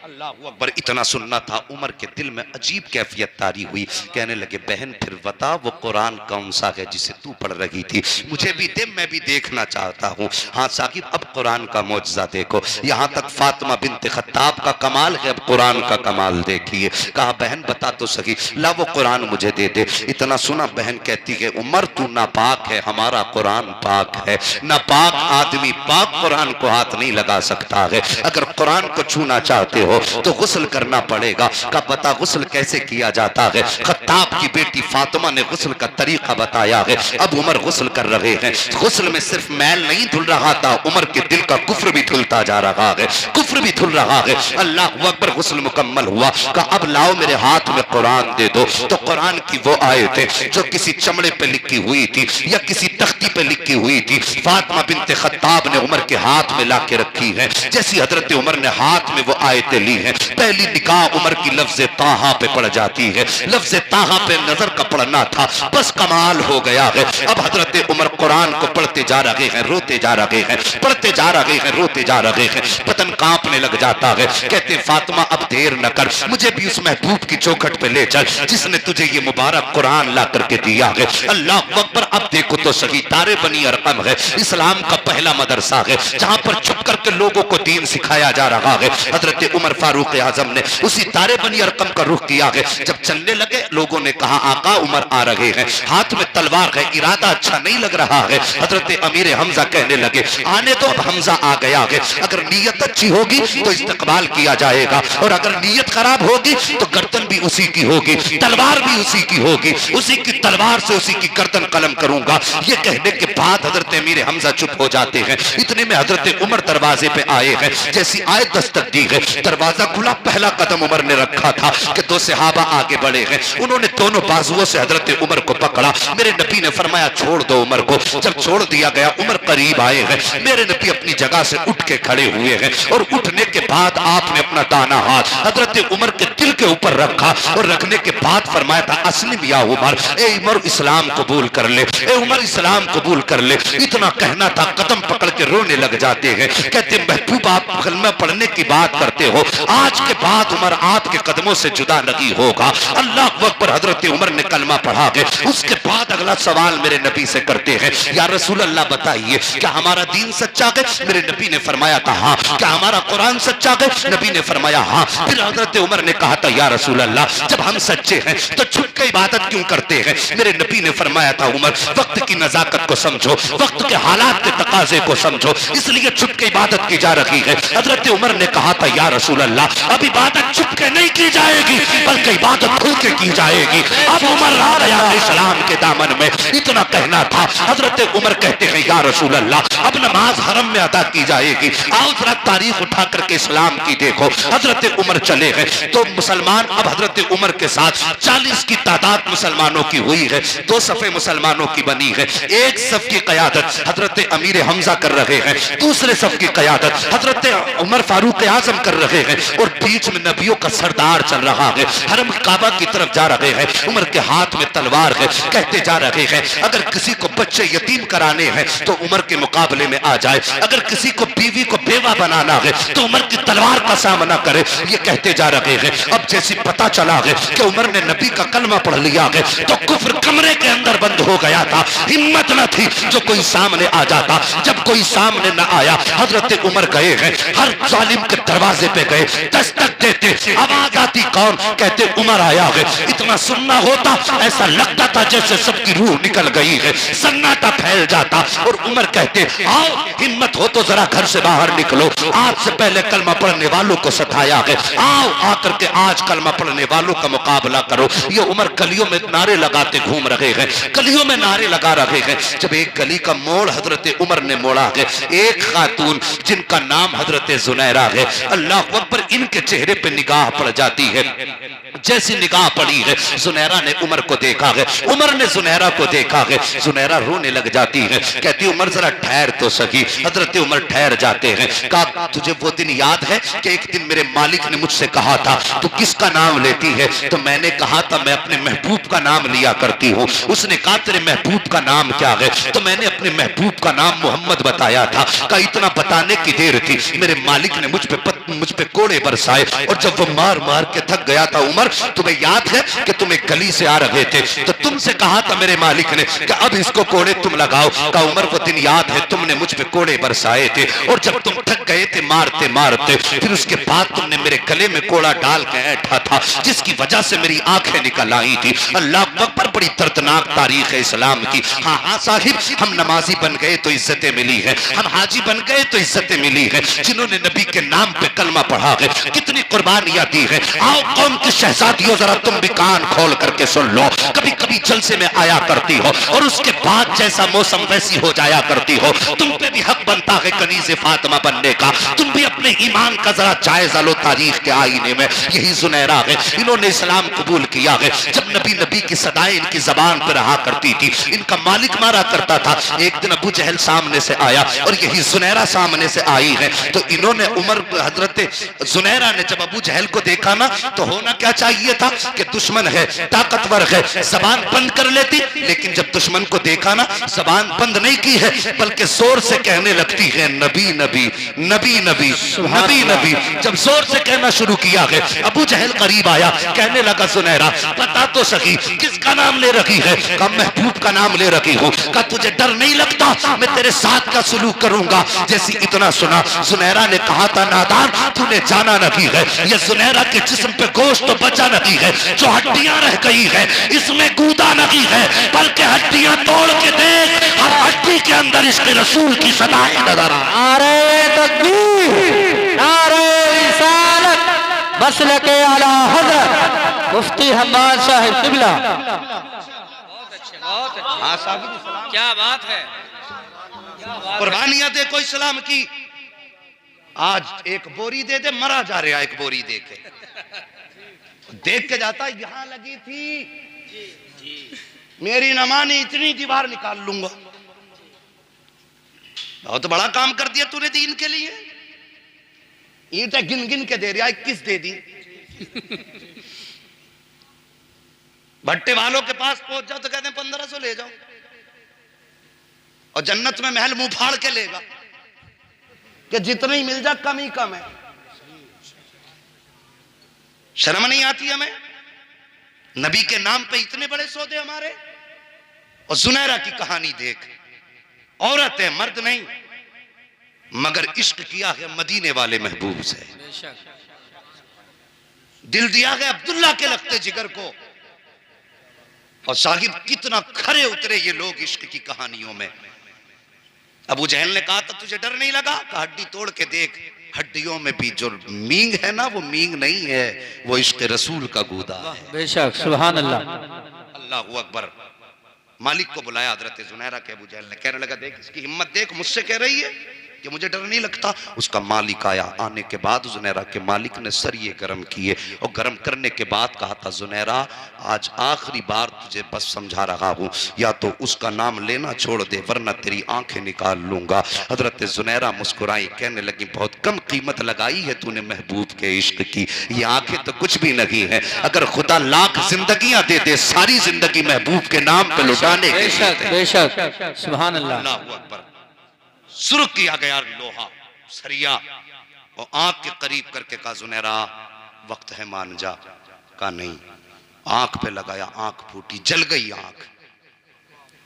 अल्लाह अकबर, इतना सुनना था। उमर के दिल में अजीब कैफियत तारी हुई, कहने लगे बहन फिर बता वो कुरान कौन सा है जिसे तू पढ़ रही थी, मुझे भी दे, मैं भी देखना चाहता हूँ। हाँ साकिब, अब कुरान का मौजज़ा देखो। यहाँ तक फातिमा बिन्ते खत्ताब का कमाल है, अब कुरान का कमाल देखिए। कहा बहन बता तो सही, ला वो कुरान मुझे दे दे। इतना सुना, बहन कहती है उमर तू नापाक है, हमारा कुरान पाक है। नापाक आदमी पाक कुरान को हाथ नहीं लगा सकता है। अगर कुरान को छूना चाहते हो तो गुस्ल करना पड़ेगा। का पता गुस्ल कैसे किया जाता है? खत्ताब की बेटी फातिमा ने गुस्ल का तरीका बताया है। अब उमर गुस्ल कर रहे हैं। गुस्ल में सिर्फ मैल नहीं धुल रहा था, उमर के दिल का कुफ्र भी धुलता जा रहा है, कुफ्र भी धुल रहा है। अल्लाह अकबर, गुस्ल मुकम्मल हुआ। का अब लाओ मेरे हाथ में कुरान दे दो। तो कुरान की वो आयतें जो किसी चमड़े पे लिखी हुई थी या किसी तख्ती पे लिखी हुई थी, फातिमा बिन्ते खत्ताब ने उमर के हाथ में ला के रखी है। जैसी हजरत उमर ने हाथ में वो आयतें ली हैं, पहली निगाह उमर की लफ्ज़ ताहा पे पड़ जाती है। लफ्ज़ ताहा पे नजर का पड़ना था, बस कमाल हो गया है। अब हजरत उमर कुरान को पढ़ते जा रहे हैं, रोते जा रहे हैं, पढ़ते जा रहे हैं, रोते जा रहे हैं। बदन कांपने लग जाता है। कहते फातिमा अब देर न कर, मुझे भी उस महबूब की चौखट पे ले चल जिसने तुझे ये मुबारक कुरान ला करके दिया है। अल्लाह अकबर, अब देखो तो सही, तारे बनी अरकम है, इस्लाम का पहला मदरसा है जहां पर छुप करके लोगों को दीन सिखाया जा रहा है। हजरत उमर फारूक आजम ने उसी तारे बनी अरकम का रुख किया है। जब चलने लगे लोगों ने कहा आका उमर आ रहे हैं, हाथ में तलवार है, इरादा अच्छा नहीं लग रहा है। हजरत अमीर हमजा कहने लगे आने तो, अब हमजा आ गया है, अगर नीयत अच्छी होगी तो इस्तकबाल किया जाएगा, और अगर नीयत खराब होगी तो गर्दन भी उसी की होगी, तलवार भी उसी की होगी, उसी की तलवार से उसी की गर्दन कलम करूंगा। ये कहने के बाद हजरत अमीर हमजा चुप हो जाते हैं। इतने में हजरत उमर दरवाजे पे आए हैं। जैसी आयत दस्तक दी है, दरवाजा खुला, पहला कदम उमर ने रखा था कि दो सहाबा आगे बढ़े हैं। उन्होंने दोनों बाजुओं से हजरत उमर को पकड़ा। मेरे नबी ने फरमाया छोड़ दो उमर को। जब छोड़ दिया गया, उमर करीब आए हैं। मेरे नबी अपनी जगह से उठ के खड़े हुए हैं और उठने के बाद आपने अपना दाना हाथ हजरत उमर के दिल के ऊपर रखा और रखने के बाद फरमाया था अस्लिम या उमर, ए उमर इस्लाम कबूल कर ले, ए उमर इस्लाम कबूल कर ले। इतना कहना था, कदम पकड़ के रोने लग जाते हैं। कहते महबूब आप कलमा पढ़ने की बात करते हो, आज के बाद उमर आपके कदमों से जुदा नहीं होगा। अल्लाह अकबर, हजरत उमर ने कलमा पढ़ा है। उसके बाद अगला सवाल मेरे नबी से करते हैं, या रसूल अल्लाह बताइए क्या हमारा दीन सच्चा है? मेरे नबी ने फरमाया था हाँ। क्या हमारा कुरान सच्चा है? नबी ने फरमाया हाँ। फिर हजरत उमर ने कहा था या रसूल अल्लाह जब हम सच्चे हैं तो छुप के इबादत क्यों करते हैं। मेरे नबी ने फरमाया था उमर वक्त की नजाकत को समझो, वक्त के हालात के तकाजे को समझो, इसलिए छुप के इबादत की जा रही है। हजरत उमर ने कहा था या रसूल अल्लाह अब इबादत छुप के नहीं की जाएगी बल्कि इबादत खुल के की जाएगी। अब उमर इस्लाम के दामन में इतना कहना था। हजरत उमर कहते हैं या रसूल अल्लाह अब नमाज हरम में अदा की जाएगी। आओ जरा तारीख उठा करके इस्लाम की देखो। हजरत उमर चले गए तो मुसलमान अब हजरत उमर के साथ 40 की तादाद मुसलमानों की हुई है। 2 सफ़े मुसलमानों की बनी है। एक सफ की क़यादत हजरत अमीर हमजा कर रहे हैं, दूसरे सफ की क़यादत हजरत उमर फारूक आजम कर रहे हैं और बीच में नबियों का सरदार चल रहा है। हरम काबा की तरफ जा रहे हैं, उमर के हाथ में तलवार है। कहते जा रहे हैं अगर किसी को बच्चे यतीम कराने हैं तो उमर के मुकाबले में आ जाए, अगर किसी को बीवी को बेवा बनाना है तो उमर की तलवार का सामना करे। ये कहते जा रहे हैं। अब जैसे पता चला है कि उमर ने नबी का कलमा पढ़ लिया है तो कुफ्र कमरे के अंदर बंद हो गया था। हिम्मत न थी जो कोई सामने आ जाता। जब कोई सामने न आया हजरत उमर गए हैं, हर जालिम के दरवाजे पे गए, दस्तक देते, आवाज आती कौन? कहते उमर आया है। इतना सुनना होता ऐसा लगता था जैसे सबकी रूह निकल गई है, सन्नाटा फैल जाता। और उमर कहते आओ हिम्मत हो तो जरा घर से बाहर निकलो, आज से पहले कलमा पढ़ने वालों को सताया है, आओ आकर के आज कलमा पढ़ने वालों का मुकाबला करो। ये उमर गलियों में नारे लगाते घूम रहे हैं, गलियों में नारे लगा रहे हैं। जब एक गली का मोड़ हजरत उमर ने मोड़ा है, एक खातून जिनका नाम हजरत जुनैरा है, अल्लाह अकबर, इनके चेहरे पे निगाह पड़ जाती है। जैसी निगाह पड़ी है जुनैरा ने उमर को देखा है, उमर ने जुनैरा को देखा है, जुनैरा रोने लग जाती है। कहती उमर जरा ठहर तो सही। हजरत उमर ठहर जाते हैं। कहा तुझे वो दिन याद है कि एक दिन मेरे मालिक ने मुझसे कहा था तू किसका नाम लेती है? तो मैंने कहा था मैं अपने महबूब का नाम लिया करती हूँ। उसने कहा तेरे महबूब का नाम क्या है? तो मैंने अपने महबूब का नाम मोहम्मद बताया था। कहा इतना बताने की देर थी मेरे मालिक ने मुझ पे कोड़े बरसाए और जब वो मार मार के थक गया था उमर, तुम्हें याद है कि तुम एक गली से आ रहे थे तो तुमसे कहा था मेरे मालिक ने कि अब इसको कोड़े तुम लगाओ। कहा उमर वो दिन याद है तुमने मुझ पे कोड़े बरसाए थे और जब तुम थक गए थे मारते मारते, फिर उसके बाद तुमने मेरे गले में कोड़ा डाल के ऐठा था जिसकी वजह से मेरी आंखें निकल आई थी। अल्लाह अकबर, बड़ी दर्दनाक तारीख है इस्लाम की। हाँ हाँ साहिब, हम नमाजी बन गए तो इज्जतें मिली है, हम हाजी बन गए तो इज्जतें मिली है। जिन्होंने नबी के नाम पे कलमा पढ़ा है कितनी कुर्बानियां दी है। आओ कौम की शहजादियों जरा तुम भी कान खोल करके सुन लो। कभी कभी जलसे में आया करती हो और उसके बाद जैसा मौसम वैसी हो जाया करती हो। तुम पे भी हक बनता है कनीज़े फातिमा बनने का। तुम भी अपने ईमान का जरा जायजा लो तारीख के आईने में। यही जुनैरा है, इन्होंने इस्लाम कबूल किया है। जब नबी की सदाएं इनकी जबान पर रहा करती थी, इनका मालिक मारा करता था। एक दिन अबू जहल सामने से आया और यही जुनैरा सामने से आई है तो इन्होंने उमर, हजरत जुनैरा ने जब अबू जहल को देखा ना तो होना क्या चाहिए था कि दुश्मन है, ताकतवर है, जबान बंद कर लेती। लेकिन जब दुश्मन को देखा ना जबान बंद नहीं की है बल्कि जोर से कहने लगती है नबी नबी नबी नबी नबी नबी। जब जोर से कहना शुरू किया है अबू जहल करीब आया, कहने लगा जुनैरा बता तो सही किसका नाम ले रखी है? कहा महबूब का नाम ले रखी हूँ। कहा तुझे डर नहीं लगता मैं तेरे साथ का सलूक करूंगा? जैसे इतना सुना जुनैरा ने कहा था नादान तूने जाना नहीं है, ये जुनैरा के जिस्म पे गोश्त तो बचा नहीं है, जो हड्डियां रह गई है इसमें कूदा नहीं है, बल्कि हड्डियां तोड़ के देख, हर हड्डी के अंदर इसके रसूल की सदाएं नजर आ। नारे तकबीर, नारे रिसालत, मसलके आला हज़रत मुफ्ती हम्माद साहिब किबला। हाँ साहब, क्या बात है, कुर्बानियां देखो इस्लाम की। आज एक बोरी दे दे, मरा जा रहा एक बोरी दे के, देख के जाता यहां लगी थी मेरी न मानी इतनी दीवार निकाल लूंगा। बहुत बड़ा काम कर दिया तूने दीन के लिए। ईंटें गिन गिन के दे रहा, 21 दे दी। भट्टे वालों के पास पहुंच जाओ तो कहते हैं 1500 ले जाओ, और जन्नत में महल मुंह फाड़ के लेगा कि जितना ही मिल जाए कम ही कम है। शर्म नहीं आती हमें? नबी के नाम पे इतने बड़े सौदे हमारे। और जुनैरा की कहानी देख, औरत है मर्द नहीं, मगर इश्क किया है मदीने वाले महबूब से, दिल दिया है अब्दुल्ला के लगते जिगर को। और साहिब कितना खरे उतरे ये लोग इश्क की कहानियों में। अबू जहल ने कहा था तुझे डर नहीं लगा? कहा हड्डी तोड़ के देख, हड्डियों में भी जो मींग है ना वो मींग नहीं है, वो इश्क रसूल का गूदा है। बेशक, सुभान अल्लाह। अल्लाहू अकबर। मालिक को बुलाया हजरत जुनैरा के। अबू जहल ने कहने लगा देख इसकी हिम्मत देख, मुझसे कह रही है कि मुझे डर नहीं लगता। उसका मालिक आया। आने के बाद जुनैरा के मालिक ने सरिये गर्म किए और गर्म करने के बाद कहा था जुनैरा आज आखिरी बार तुझे बस समझा रहा हूं, या तो उसका नाम लेना छोड़ दे वरना तेरी आंखें निकाल लूंगा। हजरत जुनैरा मुस्कुराई, कहने लगी बहुत कम कीमत लगाई है तूने महबूब के इश्क की, ये आंखें तो कुछ भी नहीं है। अगर खुदा लाख जिंदगियां दे दे सारी जिंदगी महबूब के नाम पे लुटाने के लिए। बेशक, सुभान अल्लाह। अल्लाहू अकबर। सुर्ख किया गया लोहा सरिया और आंख के करीब करके कहा जुनैरा वक्त है मान जा। कहा नहीं। आंख पे लगाया, आंख फूटी, जल गई आंख।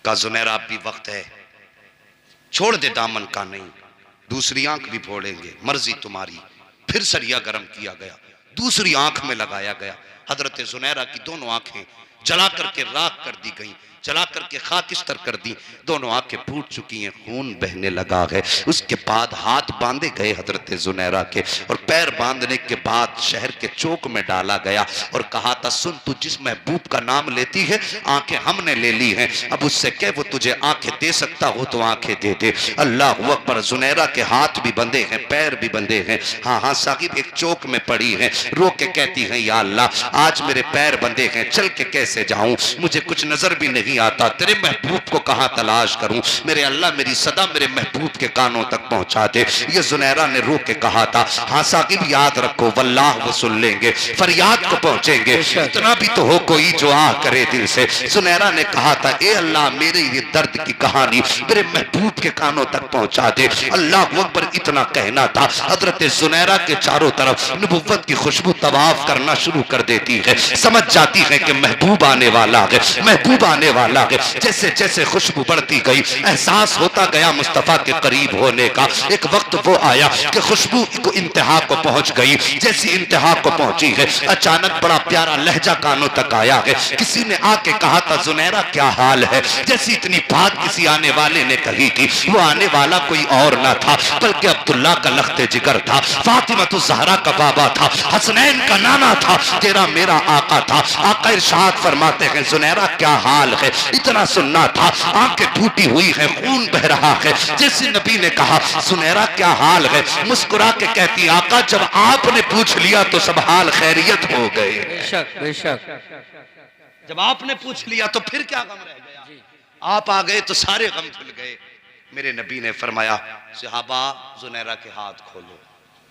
कहा जुनैरा अब भी वक्त है, छोड़ दे दामन। का नहीं, दूसरी आंख भी फोड़ेंगे, मर्जी तुम्हारी। फिर सरिया गर्म किया गया, दूसरी आंख में लगाया गया। हजरत जुनैरा की दोनों आंखें जला करके राख कर दी गई, जला करके खाकिस्तर कर दी। दोनों आंखें फूट चुकी हैं, खून बहने लगा है। उसके बाद हाथ बांधे गए हजरत जुनैरा के, और पैर बांधने के बाद शहर के चौक में डाला गया और कहा था सुन तू जिस महबूब का नाम लेती है आंखें हमने ले ली हैं, अब उससे कह वो तुझे आंखें दे सकता हो तो आंखें दे दे। अल्लाह अकबर। जुनैरा के हाथ भी बंधे हैं, पैर भी बंधे हैं। हाँ हाँ साहिब एक चौक में पड़ी है, रो के कहती है या अल्लाह आज मेरे पैर बंधे हैं, चल के कैसे जाऊं, मुझे कुछ नजर भी नहीं आता, तेरे महबूब को कहां तलाश करूं। मेरे अल्लाह मेरी सदा मेरे महबूब के कानों तक पहुंचा दे। ये जुनैरा ने रो के कहा था। हाँ साकिब याद रखो वल्लाह वो सुन लेंगे, फरियाद को पहुंचेंगे, इतना भी तो हो कोई जो आ करे दिल से। जुनैरा ने कहा था ए अल्लाह मेरे ये दर्द की कहानी मेरे महबूब के कानों तक पहुंचा दे। अल्लाह अकबर। इतना कहना था हजरत जुनैरा के चारों तरफ नबुव्वत की खुशबू तवाफ करना शुरू कर देती है, समझ जाती है कि महबूब आने वाला है, महबूब आने वाला है। जैसे जैसे खुशबू बढ़ती गई एहसास होता गया मुस्तफा के करीब होने का। एक वक्त वो आया कि खुशबू को इंतहा को पहुंच गई। जैसी इंतहा को पहुंची है अचानक बड़ा प्यारा लहजा कानों तक आया है। किसी ने आके कहा था जुनैरा क्या हाल है। जैसी इतनी बात किसी आने वाले ने कही थी, वो आने वाला कोई और ना था बल्कि अब्दुल्ला का लख्ते जिगर था, फातिमा तो ज़हरा का बाबा था, हसनैन का नाना था, तेरा मेरा आका था। आका इरशाद फरमाते हैं जुनैरा क्या हाल है। इतना सुनना था, आंखें फूटी हुई है, खून बह रहा है। जैसे नबी ने कहा जुनैरा क्या हाल है, मुस्कुरा के कहती आका जब आपने पूछ लिया तो सब हाल खैरियत हो गए। बेशक, बेशक। जब आपने पूछ लिया तो फिर क्या गम रह गया, आप आ गए तो सारे गम धुल गए। मेरे नबी ने फरमाया सहाबा जुनैरा के हाथ खोलो।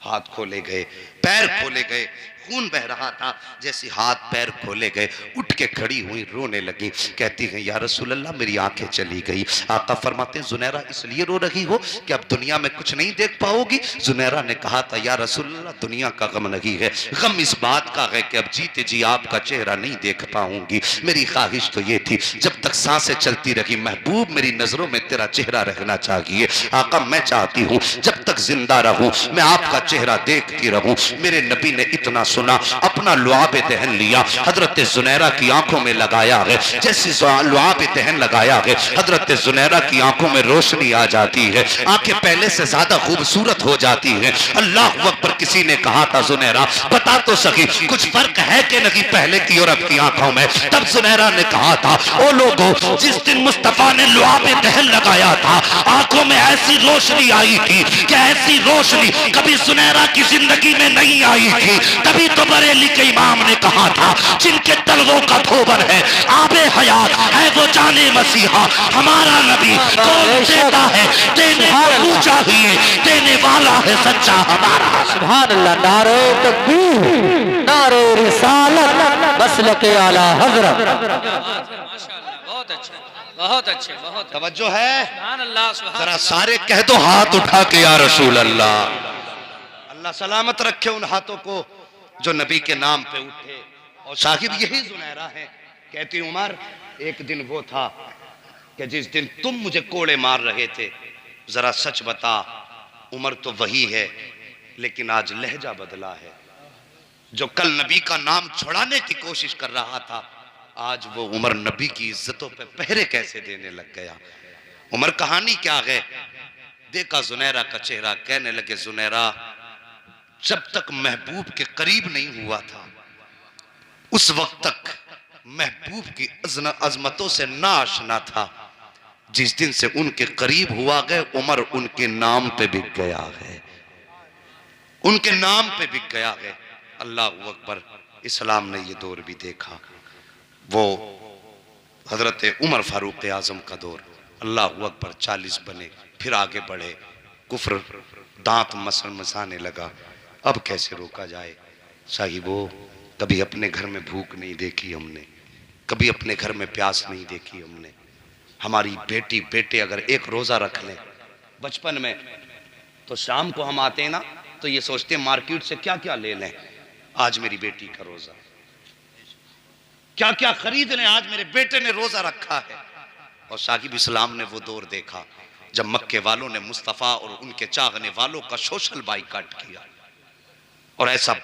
हाथ खोले गए, पैर खोले गए, खून बह रहा था। जैसे हाथ पैर खोले गए उठ के खड़ी हुई, रोने लगी, कहती हैं या रसूल अल्लाह मेरी आंखें चली गई। आका फरमाते हैं जुनैरा इसलिए रो रही हो कि अब दुनिया में कुछ नहीं देख पाओगी। जुनैरा ने कहा था या रसूल अल्लाह दुनिया का गम नहीं है, गम इस बात का है कि अब जीते जी आपका चेहरा नहीं देख पाऊंगी। मेरी ख्वाहिश तो ये थी जब तक सांसें चलती रही महबूब मेरी नजरों में तेरा चेहरा रहना चाहिए। आका मैं चाहती हूँ जब तक जिंदा रहूं मैं आपका चेहरा देखती रहूं। मेरे नबी ने इतना सुना, अपना लुआब दहन लिया, हजरत जुनैरा की आंखों में लगाया है। जैसे लुआब दहन लगाया है हजरत जुनैरा की आंखों में रोशनी आ जाती है, आंखें पहले से ज्यादा खूबसूरत हो जाती हैं। अल्लाह अकबर। किसी ने कहा था जुनैरा बता तो सकी कुछ फर्क है कि नहीं पहले की और अब की आंखों में। तब जुनैरा ने कहा था ओ लोगों जिस दिन मुस्तफा ने लुआब दहन लगाया था आंखों में ऐसी रोशनी आई थी कि ऐसी रोशनी कभी जुनैरा की जिंदगी में नहीं आई थी। तभी तो बरेली के इमाम ने कहा था जिनके तलवों का धोबन है आबे हयात है वो जाने मसीहा हमारा नबी। कौन देता है देने को चाहिए, देने वाला है सच्चा हमारा। सुभान अल्लाह। नारे तकबीर, नारे रिसालत, मसलके आला हजरत। माशाअल्लाह, बहुत अच्छे, बहुत अच्छे, बहुत तवज्जो है। सुभान अल्लाह, सुभान जरा सारे कह दो हाथ उठा के या रसूल अल्लाह। अल्लाह सलामत रखे उन हाथों को जो नबी के नाम पे उठे। और साहिब यही जुनैरा है। कहती उमर एक दिन वो था कि जिस दिन तुम मुझे कोड़े मार रहे थे, जरा सच बता उमर तो वही है लेकिन आज लहजा बदला है। जो कल नबी का नाम छुड़ाने की कोशिश कर रहा था आज वो उमर नबी की इज्जतों पे पहरे कैसे देने लग गया। उमर कहानी क्या है, देखा जुनैरा का चेहरा, कहने लगे जुनैरा जब तक महबूब के करीब नहीं हुआ था उस वक्त तक महबूब की अजमतों से ना आशना था, जिस दिन से उनके करीब हुआ गए उमर उनके नाम पे बिक गया है, उनके नाम पे बिक गया है। अल्लाह अकबर। इस्लाम ने ये दौर भी देखा, वो हजरत उमर फारूक आजम का दौर। अल्लाह अकबर 40 बने, फिर आगे बढ़े, कुफ्र दांत मसाने लगा। अब कैसे रोका जाए साहिबो, कभी अपने घर में भूख नहीं देखी हमने, कभी अपने घर में प्यास नहीं देखी हमने। हमारी बेटी बेटे अगर एक रोजा रख लें बचपन में, तो शाम को हम आते हैं ना तो ये सोचते हैं मार्केट से क्या क्या ले लें, आज मेरी बेटी का रोजा, क्या क्या खरीद लें, आज मेरे बेटे ने रोजा रखा है। और साकिब इस्लाम ने वो दौर देखा जब मक्के वालों ने मुस्तफ़ा और उनके चाहने वालों का सोशल बाइकाट किया, और ऐसा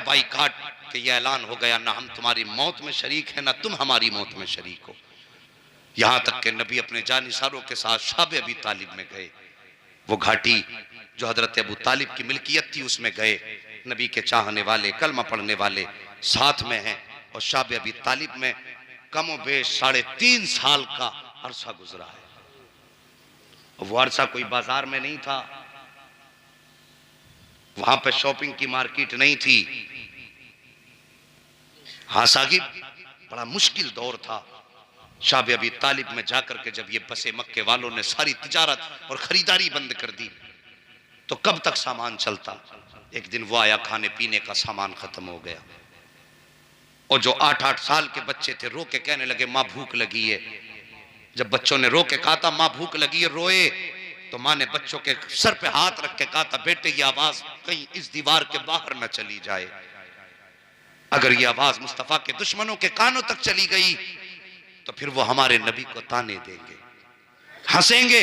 बाइकाट कि यह ऐलान हो गया, ना हम तुम्हारी मौत में शरीक हैं ना तुम हमारी मौत में शरीक हो। यहां तक कि नबी अपने जानिसारों के साथ शाब अबी तालिब में गए, वो घाटी जो हजरत अबू तालिब की मिल्कियत थी उसमें गए। नबी के चाहने वाले कलमा पढ़ने वाले साथ में हैं, और शाब अबी तालिब में कमो बेश 3.5 साल का अरसा गुजरा है। वो अरसा कोई बाजार में नहीं था, वहां पे शॉपिंग की मार्केट नहीं थी। हाँ साहिब, बड़ा मुश्किल दौर था। शाब अबी तालिब में जाकर के जब ये बसे मक्के वालों ने सारी तिजारत और खरीदारी बंद कर दी तो कब तक सामान चलता। एक दिन वो आया, खाने पीने का सामान खत्म हो गया, और जो 8-8 साल के बच्चे थे रो के कहने लगे माँ भूख लगी है। जब बच्चों ने रो के कहा था माँ भूख लगी है, रोए, तो माँ ने बच्चों के सर पे हाथ रख के कहा था बेटे ये आवाज कहीं इस दीवार के बाहर न चली जाए, अगर ये आवाज मुस्तफा के दुश्मनों के कानों तक चली गई तो फिर वो हमारे नबी को ताने देंगे, हंसेंगे।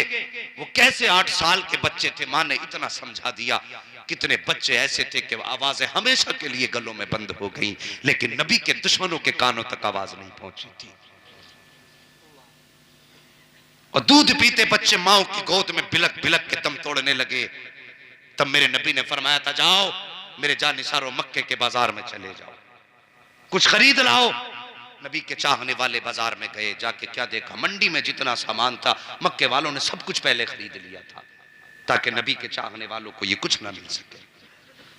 वो कैसे 8 साल के बच्चे थे, माँ ने इतना समझा दिया। कितने बच्चे ऐसे थे कि आवाजें हमेशा के लिए गलों में बंद हो गई, लेकिन नबी के दुश्मनों के कानों तक आवाज नहीं पहुंची थी। और दूध पीते बच्चे माओ की गोद में बिलक बिलक के दम तोड़ने लगे। तब मेरे नबी ने फरमाया था जाओ मेरे जानिसारों मक्के के बाजार में चले जाओ, कुछ खरीद लाओ। नबी के चाहने वाले बाजार में गए, जाके क्या देखा, मंडी में जितना सामान था मक्के वालों ने सब कुछ पहले खरीद लिया था ताकि नबी के चाहने वालों को ये कुछ ना मिल सके।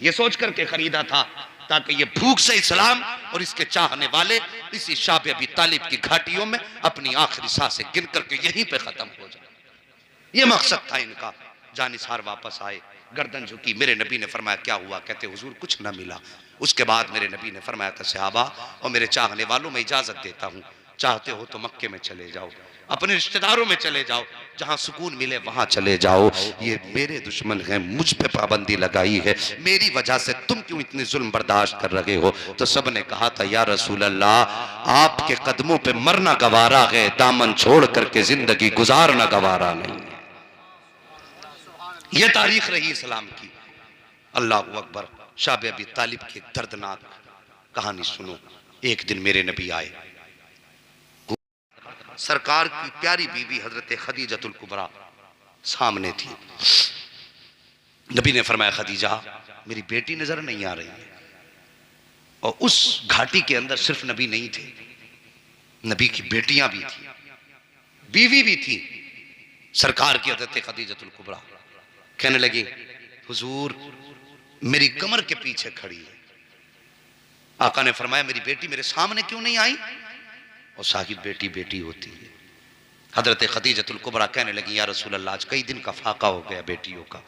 ये सोच करके खरीदा था ताकि ये भूख से इस्लाम और इसके चाहने वाले इसी शाब अबी तालिब की घाटियों में अपनी आखिरी सांसें गिन करके यहीं पे खत्म हो जाए। ये मकसद था इनका। जानिसार वापस आए, गर्दन झुकी। मेरे नबी ने फरमाया क्या हुआ? कहते हुजूर कुछ ना मिला। उसके बाद मेरे नबी ने फरमाया था सहाबा और मेरे चाहने वालों में इजाजत देता हूँ, चाहते हो तो मक्के में चले जाओ, अपने रिश्तेदारों में चले जाओ, जहां सुकून मिले वहां चले जाओ। ये मेरे दुश्मन हैं, मुझ पे पाबंदी लगाई है, मेरी वजह से तुम क्यों इतनी जुल्म बर्दाश्त कर रहे हो? तो सब ने कहा था या रसूल अल्लाह आपके कदमों पे मरना गवारा है, दामन छोड़ करके जिंदगी गुजारना गवारा नहीं। ये तारीख रही इस्लाम की। अल्लाह अकबर। शाब अबी तालिब की दर्दनाक कहानी सुनो। एक दिन मेरे नबी आए, सरकार की प्यारी बीवी हजरत खदीजतुल कुबरा सामने थी। नबी ने फरमाया खदीजा मेरी बेटी नजर नहीं आ रही है। और उस घाटी के अंदर सिर्फ नबी नहीं थे, नबी की बेटियां भी थी, बीवी भी थी। सरकार की हजरत खदीजतुल कुबरा कहने लगी हुजूर मेरी कमर के पीछे खड़ी है। आका ने फरमाया मेरी बेटी मेरे सामने क्यों नहीं आई? और साहिब बेटी बेटी होती है। हजरत खदीजतुल कुबरा कहने लगी या रसूल अल्लाह आज कई दिन का फाका हो गया, बेटियों का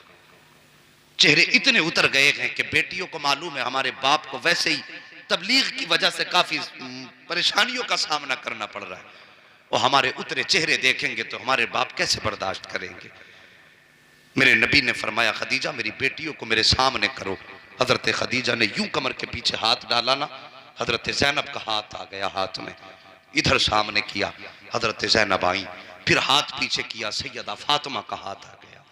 चेहरे इतने उतर गए हैं कि बेटियों को मालूम है हमारे बाप को वैसे ही तबलीग की वजह से काफी परेशानियों का सामना करना पड़ रहा है, और हमारे उतरे चेहरे देखेंगे तो हमारे बाप कैसे बर्दाश्त करेंगे। मेरे नबी ने फरमाया खदीजा मेरी बेटियों को मेरे सामने करो। हजरत खदीजा ने यूं कमर के पीछे हाथ डाला ना, हजरत ज़ैनब का हाथ आ गया हाथ में, इधर सामने किया, हजरत ज़ैनब आई, फिर हाथ पीछे किया, सैयदा फातिमा का हाथ आ गया।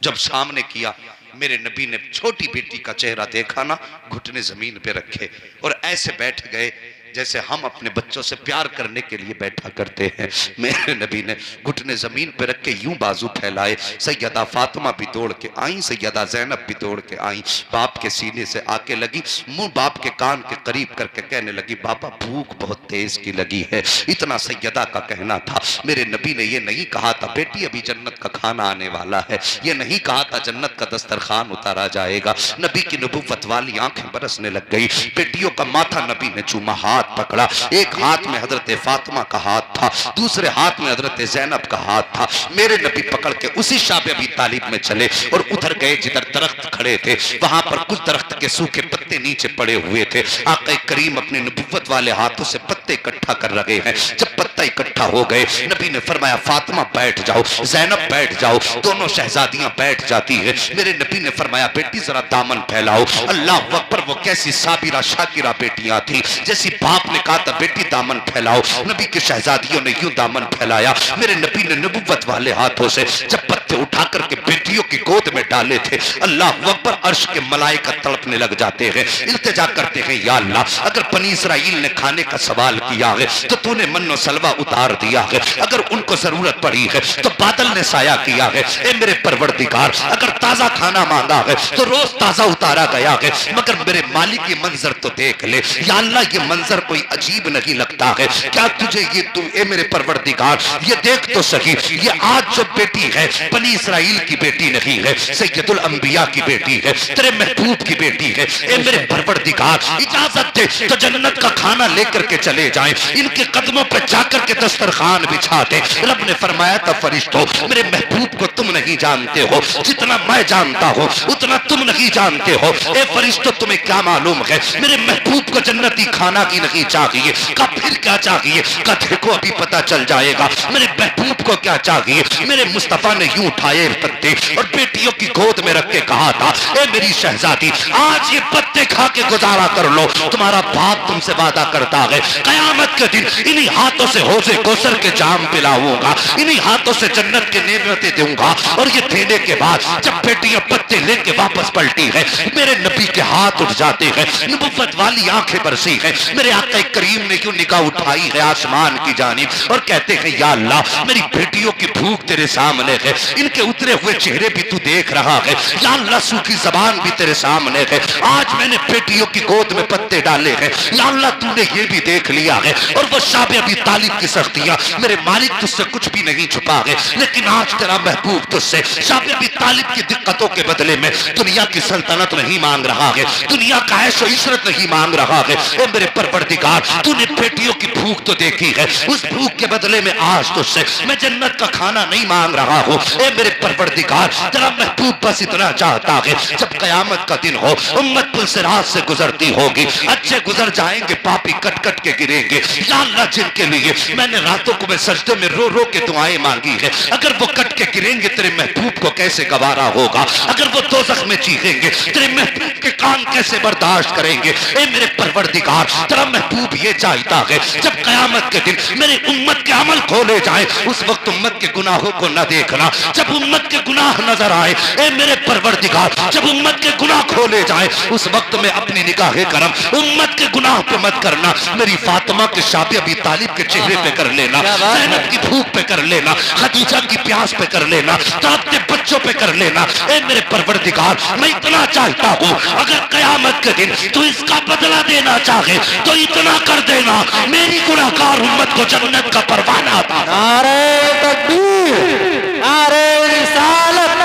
जब सामने किया मेरे नबी ने छोटी बेटी का चेहरा देखा ना, घुटने जमीन पे रखे और ऐसे बैठ गए जैसे हम अपने बच्चों से प्यार करने के लिए बैठा करते हैं। मेरे नबी ने घुटने जमीन पे रख के यूं बाजू फैलाए, सैयदा फातिमा भी दौड़ के आई, सैयदा ज़ैनब भी दौड़ के आई, बाप के सीने से आके लगी, मुंह बाप के कान के करीब करके कहने लगी, बाबा भूख बहुत तेज की लगी है। इतना सैयदा का कहना था। मेरे नबी ने ये नहीं कहा था बेटी अभी जन्नत का खाना आने वाला है, ये नहीं कहा था जन्नत का दस्तरखान उतारा जाएगा। नबी की नबुव्वत वाली आंखें बरसने लग गई। बेटियों का माथा नबी ने चूमा, हाथ पकड़ा। एक हाथ में हजरत फातिमा का हाथ था, दूसरे हाथ में हजरत ज़ैनब का हाथ था। मेरे नबी पकड़ के उसी शाब अबी तालिब में चले और उधर गए जिधर दरख्त खड़े थे। वहां पर कुछ दरख्त के सूखे पत्ते नीचे पड़े हुए थे। आका करीम अपने नबुव्वत वाले हाथों से पत्ते इकट्ठा कर रहे हैं। जब पत्ता इकट्ठा हो गए, नबी ने फरमाया फातिमा बैठ जाओ, ज़ैनब बैठ जाओ। दोनों शहजादियां बैठ जाती है। मेरे नबी ने फरमाया बेटी जरा दामन फैलाओ। अल्लाह अकबर, वो कैसी साबिरा शाकिरा बेटियां थी, जैसी बाप ने कहा था बेटी दामन फैलाओ, नबी की शहजादियों ने यूं दामन फैलाया। मेरे नबी ने नबुव्वत वाले हाथों से जब पत्ते उठा करके बेटियों की गोद में डाले थे, अल्लाह अकबर, अर्श के मलाइका तड़पने लग जाते हैं, इल्तिजा करते हैं, या अल्लाह अगर बनी इस्राइल ने खाने का सवाल किया है तो तूने मन्नो सलवा उतार दिया है, अगर उनको जरूरत पड़ी है तो बादल ने साया किया है। ए मेरे परवरदिगार, अगर ताजा खाना मांगा है तो रोज ताजा उतारा गया है, मगर मेरे मालिक ये मंजर तो देख ले, या अल्लाह ये मंजर कोई अजीब नहीं लगता है क्या तुझे? ये तू ए मेरे परवरदिगार ये देख तो सही, ये आज जो बेटी है बनी इस्राइल की बेटी नहीं है, सैयदुल अंबिया की बेटी है, तेरे महबूब की बेटी है। ए मेरे परवरदिगार इजाजत दे तो जन्नत का खाना लेकर के चले जाएं, इनके कदमों पे जाकर के दस्तरखान बिछा दे। रब ने फरमाया था फरिश्तों, मेरे महबूब को तुम नहीं जानते हो, जितना मैं जानता हूं उतना तुम नहीं जानते हो। ए फरिश्तों तुम्हें क्या मालूम है, मेरे महबूब को जन्नती खाना की नहीं चाहिए। का फिर क्या चाहिए? का देखो अभी पता चल जाएगा। मेरे महबूब को क्या चाहिए? मेरे मुस्तफा ने यूं उठाए पत्ते और बेटियों की गोद में रख के कहा था, ए मेरी शहजादी आज ये पत्ते खा के गुजारा कर लो, तुम्हारा बाप तुमसे वादा करता है कयामत के दिन इन्हीं हाथों से हौज़े कौसर के जाम पिलाऊंगा, इन्हीं हाथों से जन्नत के नेमतें दूंगा। और ये देने के बाद जब बेटियां पत्ते लेके वापस पलटी है, मेरे नबी के हाथ उठ जाते हैं, नबुव्वत वाली आंखें बरसी हैं। मेरे आका करीम ने क्यों निगाह उठाई है आसमान की जानिब और कहते हैं, या अल्लाह मेरी बेटियों की भूख तेरे सामने है, इनके उतरे हुए चेहरे भी तू देख रहा है, या अल्लाह सूखी जबान भी तेरे सामने है। आज मैंने बेटियों की गोद में पत्ते डाले हैं, या अल्लाह तूने ये भी देख लिया है। और वो शाब अबी तालिब की सख्तियां, मेरे मालिक तुझसे कुछ भी नहीं छुपा है, लेकिन आज तेरा महबूब तुझसे शाब अबी तालिब की दिक्कतों के बदले में दुनिया की सल्तनत नहीं मांग रहा है, दुनिया का ऐशो इशरत नहीं मांग रहा है। ए मेरे परवरदिगार तूने बेटियों की भूख तो देखी है, उस भूख के बदले में आज तुझसे मैं जन्नत का खाना नहीं मांग रहा हूँ। ए मेरे परवरदिगार तेरा महबूब बस इतना चाहता है जब कयामत का दिन हो, उम्मत पुल से रात से गुजरती होगी, अच्छे गुजर जाएंगे, पापी कट कट के गिरेंगे, या अल्लाह जिनके लिए मैंने रातों को मैं सजदे में रो रो के दुआएं मांगी है, अगर वो कट के गिरेंगे तेरे महबूब को कैसे गवारा होगा? अगर वो दोज़ख में चीखेंगे तेरे महबूब के कान कैसे बर्दाश्त करेंगे? ए मेरे परवरदिगार तेरा महबूब ये चाहता है जब कयामत के दिन मेरी उम्मत के अमल खोले जाए, उस वक्त उम्मत के गुनाहों को न देखना। जब उम्मत के गुनाह नजर आए, ए मेरे परवरदिगार जब उम्मत के गुनाह खोले जाए, उस वक्त में अपनी निगाहे करम उम्मत के गुनाह पे मत करना, मेरी फातिमा के शाब अबी तालिब के चेहरे पे कर लेना, ज़ैनब की भूख पे कर लेना, खदीजा की प्यास पे कर लेना, तो अपने बच्चों पे कर लेना। ए मेरे परवरदिगार मैं इतना चाहता हूँ अगर कयामत के दिन तू इसका बदला देना चाहे तो इतना कर देना, मेरी गुनाहगार उम्मत को जन्नत का परवाना था। नारे तकबीर, नारे रिसालत,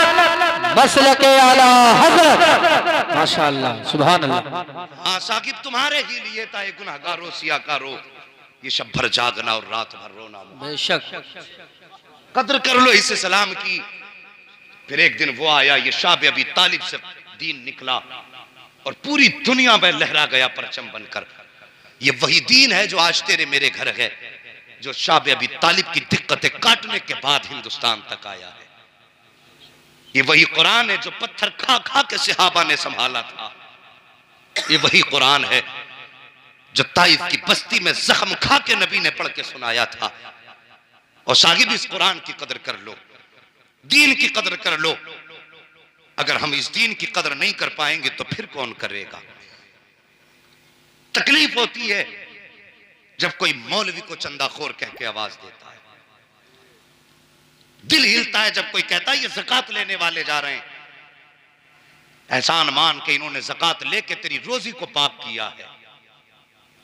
मसलके आला हज़रत, माशाअल्लाह सुभान अल्लाह। हाँ साकिब तुम्हारे ही लिए था ये गुनाहगारों सियाकारो, ये शब भर जागना और रात भर रोना। बेशक कद्र कर लो इस सलाम की। फिर एक दिन वो आया, ये शाब अबी तालिब से दीन निकला और पूरी दुनिया में लहरा गया परचम बनकर। ये वही दीन है जो आज तेरे मेरे घर है, जो शाब अबी तालिब की दिक्कतें काटने के बाद हिंदुस्तान तक आया है। ये वही कुरान है जो पत्थर खा खा के सहाबा ने संभाला था। ये वही कुरान है जो ताइफ की बस्ती में जख्म खा के नबी ने पढ़ के सुनाया था। और साहिब इस कुरान की कदर कर लो, दीन की कदर कर लो। अगर हम इस दीन की कदर नहीं कर पाएंगे तो फिर कौन करेगा? तकलीफ होती है जब कोई मौलवी को चंदाखोर कह के आवाज देता है, दिल हिलता है जब कोई कहता है ये ज़कात लेने वाले जा रहे हैं। एहसान मान के इन्होंने ज़कात लेके तेरी रोजी को पाक किया है,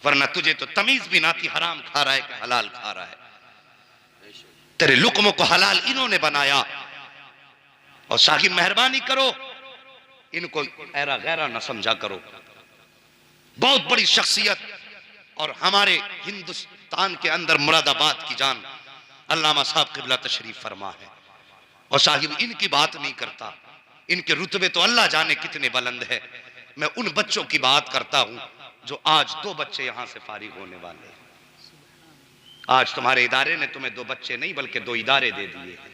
वरना तुझे तो तमीज भी ना थी हराम खा रहा है कि हलाल खा रहा है। तेरे लुक्मों को हलाल इन्होंने बनाया। और साहिब मेहरबानी करो, इनको ऐरा गैरा न समझा करो। बहुत बड़ी शख्सियत और हमारे हिंदुस्तान के अंदर मुरादाबाद की जान अल्लामा साहब क़िबला तशरीफ फरमा है। और साहिब इनकी बात नहीं करता, इनके रुतबे तो अल्लाह जाने कितने बुलंद है। मैं उन बच्चों की बात करता हूं जो आज 2 बच्चे यहां से फारिग होने वाले हैं। आज तुम्हारे इदारे ने तुम्हें 2 बच्चे नहीं बल्कि 2 इदारे दे दिए हैं।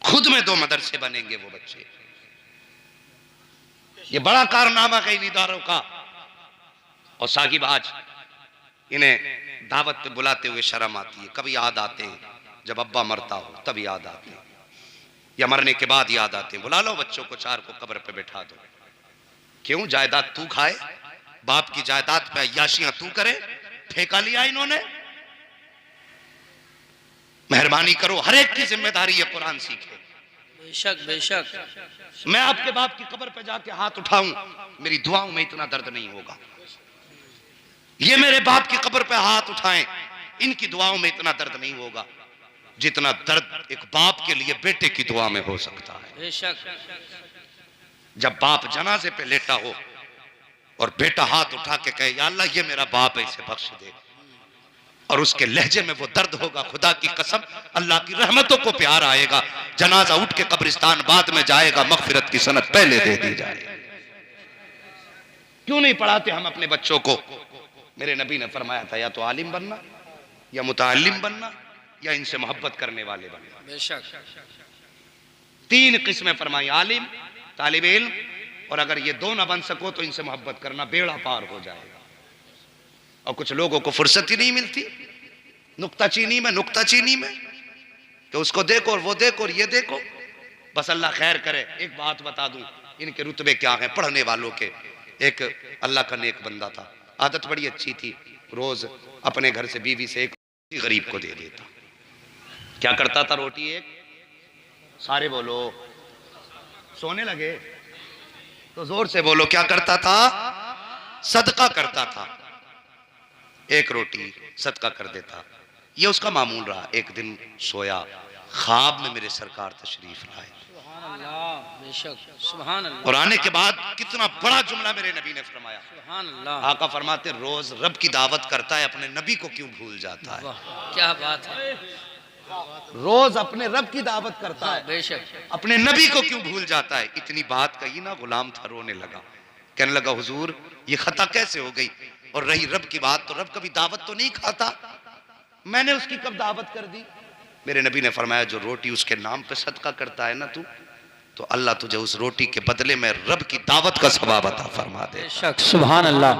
खुद में 2 मदरसे बनेंगे वो बच्चे। ये बड़ा कारनामा है इन इदारों का। और साहिब आज इन्हें दावत पे बुलाते हुए शर्म आती है। कभी याद आते हैं जब अब्बा मरता हो तब याद आते हैं, या मरने के बाद याद आते हैं। बुला लो बच्चों को, 4 को कब्र पे बैठा दो। क्यों? जायदाद तू खाए, बाप की जायदाद पे अय्याशियां तू करे, ठेका लिया इन्होंने। मेहरबानी करो, हर एक की जिम्मेदारी है, कुरान सीखे। बेशक बेशक। मैं आपके बाप की कब्र पे जाके हाथ उठाऊं, मेरी दुआओं में इतना दर्द नहीं होगा। ये मेरे बाप की कब्र पे हाथ उठाएं, इनकी दुआओं में इतना दर्द नहीं होगा जितना दर्द एक बाप के लिए बेटे की दुआ में हो सकता है। बेशक। जब बाप जनाजे पे लेटा हो और बेटा हाथ उठा के कहे या अल्लाह ये मेरा बाप है, इसे बख्श दे, और उसके लहजे में वो दर्द होगा, खुदा की कसम अल्लाह की रहमतों को प्यार आएगा। जनाजा उठ के कब्रिस्तान बाद में जाएगा, मगफिरत की सनद पहले दे दी जाए। क्यों नहीं पढ़ाते हम अपने बच्चों को? मेरे नबी ने फरमाया था या तो आलिम बनना, या मुताल्लिम बनना, या इनसे मोहब्बत करने वाले बनना। बेशक। 3 किस्में फरमाई, आलिम, तालिब इल्म, और अगर ये 2 ना बन सको तो इनसे मोहब्बत करना, बेड़ा पार हो जाएगा। और कुछ लोगों को फुर्सत ही नहीं मिलती नुक्ताचीनी में, तो उसको देखो और वो देखो और ये देखो। बस अल्लाह खैर करे। एक बात बता दूं, इनके रुतबे क्या हैं पढ़ने वालों के। एक अल्लाह का नेक बंदा था, आदत बड़ी अच्छी थी, रोज अपने घर से बीवी से एक गरीब को दे देता। क्या करता था? रोटी एक, सारे बोलो, सोने लगे तो जोर से बोलो, क्या करता था? सदका करता था। एक रोटी सदका कर देता। ये उसका मामूल रहा। एक दिन सोया, ख्वाब में मेरे सरकार तशरीफ लाए। सुभान अल्लाह। बेशक। सुभान अल्लाह। और आने के बाद कितना बड़ा जुमला मेरे नबी ने फरमाया। सुभान अल्लाह। आका फरमाते रोज रब की दावत करता है, अपने नबी को क्यों भूल जाता है? वाह क्या बात है। रोज अपने रब की दावत करता है, बेशक। अपने नबी को क्यों भूल जाता है? इतनी बात कही ना, गुलाम था, रोने लगा। कहने लगा हुजूर ये खता कैसे हो गई? और रही रब की बात, तो रब कभी दावत तो नहीं खाता, मैंने उसकी कब दावत कर दी? मेरे नबी ने फरमाया जो रोटी उसके नाम पे सदका करता है ना तू, तो अल्लाह तुझे उस रोटी के बदले में रब की दावत का सवाब अता फरमा दे। सुभान अल्लाह।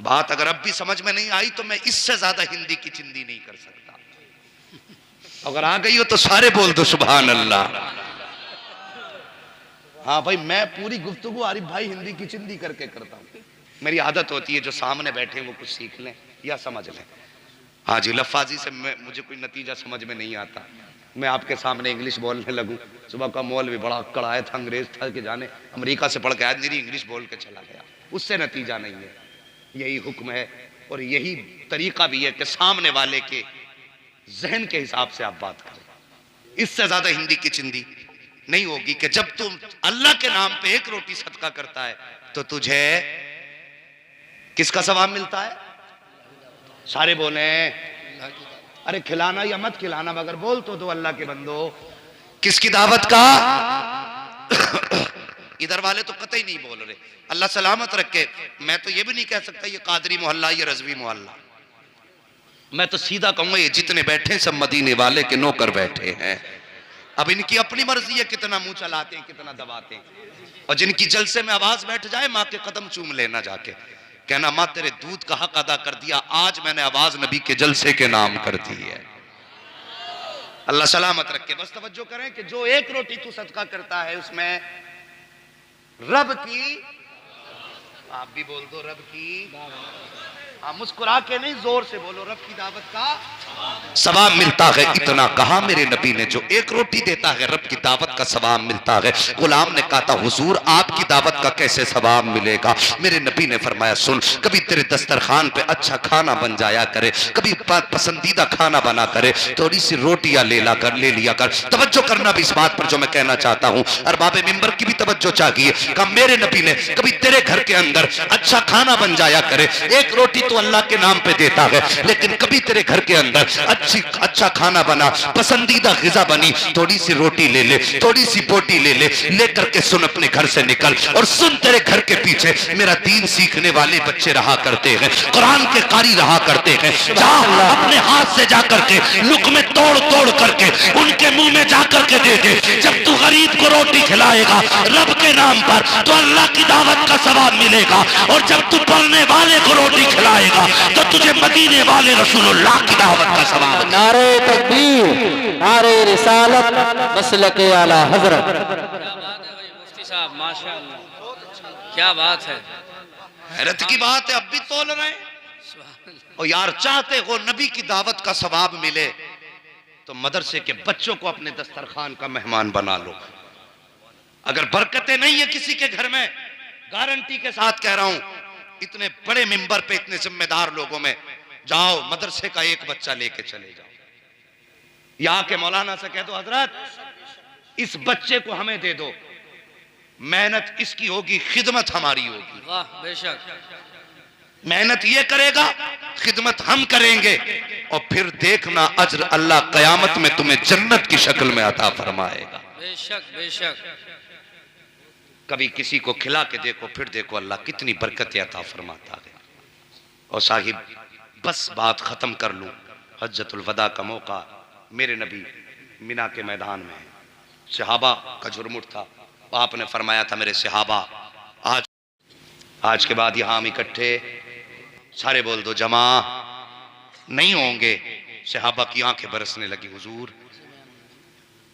बात अगर अब भी समझ में नहीं आई तो मैं इससे ज्यादा हिंदी की चिंदी नहीं कर सकता। अगर आ गई हो तो सारे बोल दो सुभान अल्लाह। हाँ भाई, मैं पूरी गुफ्तगू आरिफ भाई हिंदी की चिंदी करके करता हूँ। मेरी आदत होती है जो सामने बैठे वो कुछ सीख लें या समझ लें। हाँ जी, लफ्फाजी से मुझे कोई नतीजा समझ में नहीं आता। मैं आपके सामने इंग्लिश बोलने लगूं। सुबह का मौल भी बड़ा कड़ाया था, अंग्रेज था कि जाने अमेरिका से पढ़ के आया, मेरी इंग्लिश बोल के चला गया, उससे नतीजा नहीं है। यही हुक्म है और यही तरीका भी है कि सामने वाले के जहन के हिसाब से आप बात करें। इससे ज्यादा हिंदी की चिंदी नहीं होगी कि जब तुम अल्लाह के नाम पे एक रोटी सदका करता है तो तुझे किसका सवाब मिलता है? सारे बोले अरे खिलाना या मत खिलाना, मगर बोल तो दो अल्लाह के बंदो, किसकी दावत का? इधर वाले तो कतई नहीं बोल रहे। अल्लाह सलामत रखे। मैं तो ये भी नहीं कह सकता ये कादरी मोहल्ला, ये रजवी मोहल्ला। मैं तो सीधा कहूंगा ये जितने बैठे सब मदीने वाले के नौकर बैठे हैं। अब इनकी अपनी मर्जी है कितना मुंह चलाते हैं, कितना दबाते हैं। और जिनकी जलसे में आवाज बैठ जाए, माँ के कदम चूम लेना जाके, कहना माँ तेरे दूध का हक अदा कर दिया, आज मैंने आवाज नबी के जलसे के नाम कर दी है। अल्लाह सलामत रखे। बस तवज्जो करें कि जो एक रोटी तू सदका करता है उसमें रब की, आप भी बोल दो रब की, मुस्कुरा के नहीं, जोर से बोलो, रब की दावत का सवाब मिलता है। इतना कहा मेरे नबी ने, जो एक रोटी देता है रब की दावत का सवाब मिलता है। गुलाम ने कहा था हुजूर आपकी दावत का कैसे सवाब मिलेगा? मेरे नबी ने फरमाया सुन, कभी तेरे दस्तरखान पे अच्छा खाना बन जाया करे, कभी पसंदीदा खाना बना करे, थोड़ी सी रोटियां ले लिया कर। तवज्जो करना भी इस बात पर जो मैं कहना चाहता हूँ, अरबाब मिंबर की भी तवज्जो चाहिए। कहा मेरे नबी ने कभी तेरे घर के अंदर अच्छा खाना बन जाया करे, एक रोटी तो अल्लाह के नाम पे देता है, लेकिन कभी तेरे घर के अंदर अच्छा खाना बना, पसंदीदा ग़िज़ा बनी, थोड़ी सी रोटी ले ले, थोड़ी सी बोटी ले ले, लेकर के सुन अपने घर से निकल और सुन तेरे घर के पीछे मेरा दीन सीखने वाले बच्चे रहा करते हैं, कुरान के कारी रहा करते हैं। जा अपने हाथ से जा करके लुक़मे तोड़ तोड़ करके उनके मुंह में जा करके दे दे। जब तू गरीब को रोटी खिलाएगा रब के नाम पर तो अल्लाह की दावत का सवाब मिलेगा, और जब तू पढ़ने वाले को रोटी खिलाएगा तो तुझे मदीने वाले रसूलुल्लाह की दावत का सवाब। नारे तकबीर, नारे रिसालत, मसलक आला हजरत। क्या बात है भाई मुफ्ती साहब, माशाअल्लाह, क्या बात है, हैरत की बात है। अब भी तोल रहे हैं। और यार चाहते हो नबी की दावत का सवाब मिले तो मदरसे के बच्चों को अपने दस्तरखान का मेहमान बना लो। अगर बरकतें नहीं है किसी के घर में, गारंटी के साथ कह रहा हूं, इतने बड़े मिंबर पे इतने जिम्मेदार लोगों में जाओ, मदरसे का एक बच्चा लेके चले जाओ, यहां के मौलाना से कह दो हजरत इस बच्चे को हमें दे दो, मेहनत इसकी होगी, खिदमत हमारी होगी। वाह बेशक, मेहनत ये करेगा, खिदमत हम करेंगे, और फिर देखना अज्र अल्लाह कयामत में तुम्हें जन्नत की शक्ल में अता फरमाएगा। बेशक बेशक। कभी किसी को खिला के देखो, फिर देखो अल्लाह कितनी बरकत अता फरमाता है। और साहिब बस बात खत्म कर लूं, हज्जतुल वदा का मौका मेरे नबी मिना के मैदान में है, सहाबा का झुरमुट था, आपने फरमाया था मेरे सहाबा आज के बाद यहां हम इकट्ठे, सारे बोल दो जमा नहीं होंगे। सहाबा की आंखें बरसने लगी, हुजूर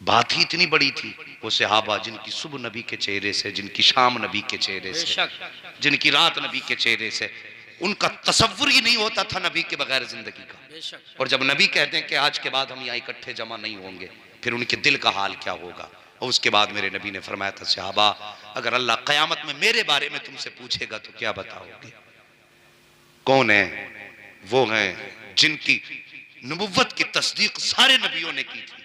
बात ही इतनी बड़ी थी। वो सहाबा जिनकी सुबह नबी के चेहरे से, जिनकी शाम नबी के चेहरे से, जिनकी रात नबी के चेहरे से, उनका तसव्वुर ही नहीं होता था नबी के बगैर जिंदगी का। और जब नबी कहते हैं कि आज के बाद हम यहाँ इकट्ठे जमा नहीं होंगे, फिर उनके दिल का हाल क्या होगा। और उसके बाद मेरे नबी ने फरमाया था सहाबा अगर अल्लाह क़यामत में मेरे बारे में तुमसे पूछेगा तो क्या बताओगे? कौन है? वो हैं जिनकी नबुव्वत की तस्दीक सारे नबियों ने की थी।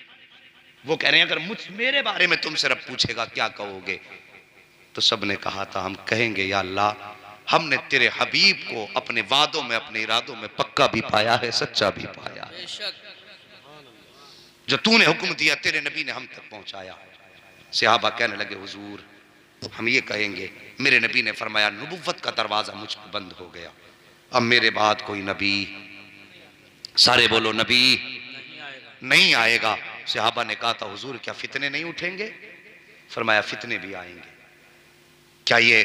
वो कह रहे हैं अगर मेरे बारे में तुमसे रब पूछेगा क्या कहोगे? तो सब ने कहा था हम कहेंगे या अल्लाह हमने तेरे हबीब को अपने वादों में, अपने इरादों में पक्का भी पाया है, सच्चा भी पाया है। जो तूने हुक्म दिया तेरे नबी ने हम तक पहुंचाया। सहाबा कहने लगे हुजूर हम ये कहेंगे। मेरे नबी ने फरमाया नबुव्वत का दरवाजा मुझ पर बंद हो गया, अब मेरे बाद कोई नबी, सारे बोलो नबी नहीं आएगा। सहाबा ने कहा था हुजूर क्या फितने नहीं उठेंगे? फरमाया फितने भी आएंगे। क्या ये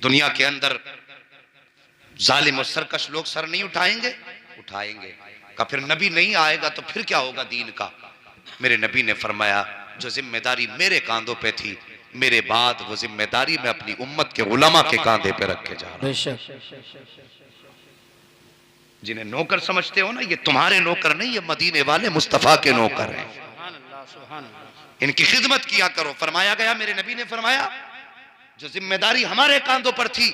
दुनिया के अंदर जालिम और सरकश लोग सर नहीं उठाएंगे? उठाएंगे। का फिर नबी नहीं आएगा तो फिर क्या होगा दीन का? मेरे नबी ने फरमाया जो जिम्मेदारी मेरे कांधों पे थी, मेरे बाद वो जिम्मेदारी मैं अपनी उम्मत के उलमा के कांधे पे रख के जा रहा हूं। जिन्हें नौकर समझते हो ना, ये तुम्हारे नौकर नहीं, ये मदीने वाले मुस्तफा के नौकर हैं। इनकी खिदमत किया करो। फरमाया गया, मेरे नबी ने फरमाया जो जिम्मेदारी हमारे कांधों पर थी,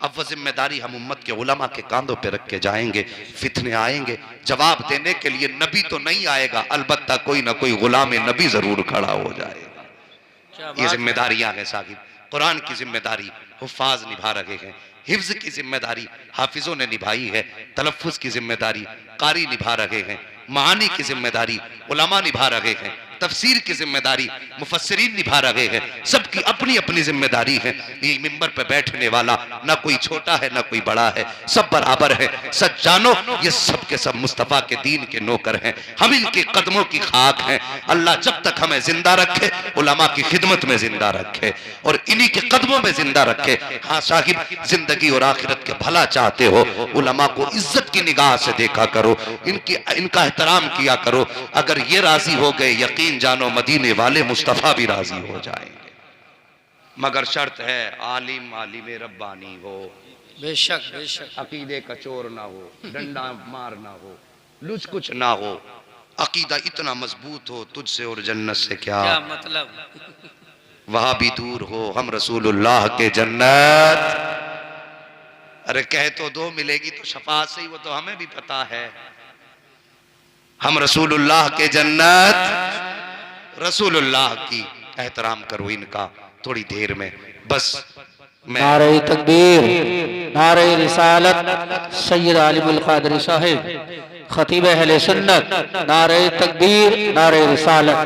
अब वह जिम्मेदारी हम उम्मत के उलमा के कांधों पे रख के जाएंगे। फितने आएंगे, जवाब देने के लिए नबी तो नहीं आएगा, अलबत्ता कोई ना कोई गुलाम नबी जरूर खड़ा हो जाएगा। ये जिम्मेदारियां हैं साहिब। कुरान की जिम्मेदारी हुफ्फाज निभा रहे हैं, हिफ्ज की जिम्मेदारी हाफिजों ने निभाई है, तलफ्फुज की जिम्मेदारी कारी निभा रहे हैं, मानी की जिम्मेदारी उलमा निभा रहे हैं, तफसीर की जिम्मेदारी मुफस्सिरीन निभा रहे हैं। सबकी अपनी अपनी जिम्मेदारी है। ये मिंबर पे बैठने वाला ना कोई छोटा है ना कोई बड़ा है, सब बराबर है। सच जानो ये सब के सब मुस्तफ़ा के दीन के नौकर हैं, हम इनके कदमों की खाक हैं। अल्लाह जब तक हमें जिंदा रखे, उलमा की खिदमत में जिंदा रखे और इन्हीं के कदमों में जिंदा रखे। हाँ साहिब, जिंदगी और आखिरत के भला चाहते हो, उलमा को इज्जत की निगाह से देखा करो, इनका एहतराम किया करो। अगर ये राजी हो गए, यकीन जानो मदीने वाले मुस्तफा भी राजी हो जाएंगे। मगर शर्त है आलिम आलिम रब्बानी हो, बेशक बेशक। अकीदे का चोर ना हो, डंडा मार ना हो, लुच कुछ ना हो, अकीदा इतना मजबूत हो, तुझसे और जन्नत से क्या मतलब। वहां भी दूर हो, हम रसूलुल्लाह के जन्नत। अरे कह तो दो मिलेगी तो शफाअत से ही, वो तो हमें भी पता है। हम रसूलुल्लाह के जन्नत, रसूलुल्लाह की एहतराम करो इनका थोड़ी देर में। बस मैं नारे तकबीर, नारे रिसालत, सैयद आलिमुल क़ादरी साहिब खतीब अहले सुन्नत, नारे तकबीर, नारे रिसालत।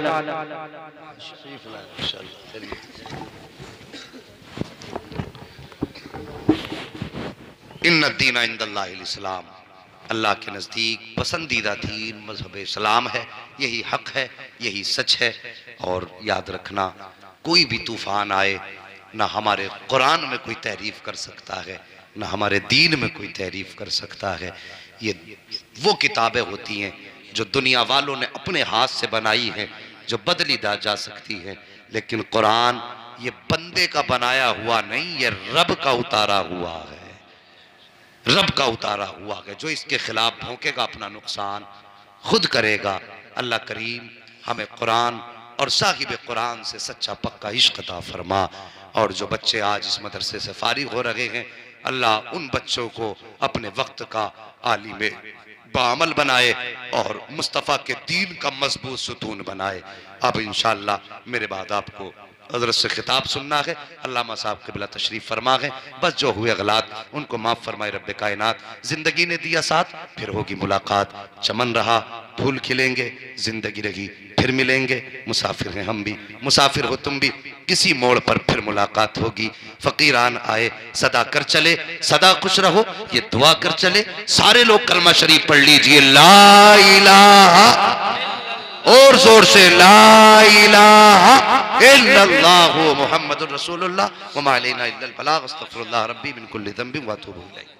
इन्ना दीना इंदल्लाहिल इस्लाम, अल्लाह के नज़दीक पसंदीदा दीन मजहब इस्लाम है। यही हक है, यही सच है। और याद रखना, कोई भी तूफान आए, ना हमारे कुरान में कोई तहरीफ कर सकता है, ना हमारे दीन में कोई तहरीफ कर सकता है। ये वो किताबें होती हैं जो दुनिया वालों ने अपने हाथ से बनाई हैं, जो बदली जा सकती हैं, लेकिन कुरान ये बंदे का बनाया हुआ नहीं, ये रब का उतारा हुआ है। रब का उतारा हुआ है। जो इसके खिलाफ भौंकेगा अपना नुकसान खुद करेगा। अल्लाह करीम हमें कुरान और साहिब कुरान से सच्चा पक्का इश्क अता फरमा। और जो बच्चे आज इस मदरसे से फारिग हो रहे हैं, अल्लाह उन बच्चों को अपने वक्त का आलिम बामल बनाए और मुस्तफ़ा के दीन का मजबूत सुतून बनाए। अब इंशाअल्लाह मेरे बाद आपको हज़रत से खिताब सुनना है। अल्लामा साहब क़िबला तशरीफ़ फरमा है। बस जो हुए गलात उनको माफ़ फरमाए रब्बे कायनात। ज़िंदगी ने दिया साथ, फिर होगी मुलाकात। चमन रहा फूल खिलेंगे, ज़िंदगी रही फिर मिलेंगे। मुसाफिर हैं हम भी, मुसाफिर हो तुम भी, किसी मोड़ पर फिर मुलाकात होगी। फ़कीरान आए सदा कर चले, सदा खुश रहो ये दुआ कर चले। सारे लोग कलमा शरीफ पढ़ लीजिए, ला इलाहा, और जोर से ला इलाहा इल्लल्लाहु मुहम्मदुर रसूलुल्लाह व मा अलैना इल्लल बलाग। अस्तगफिरुल्लाह रब्बी मिन कुल्लि ज़ंबिन व अतूबु इलैह।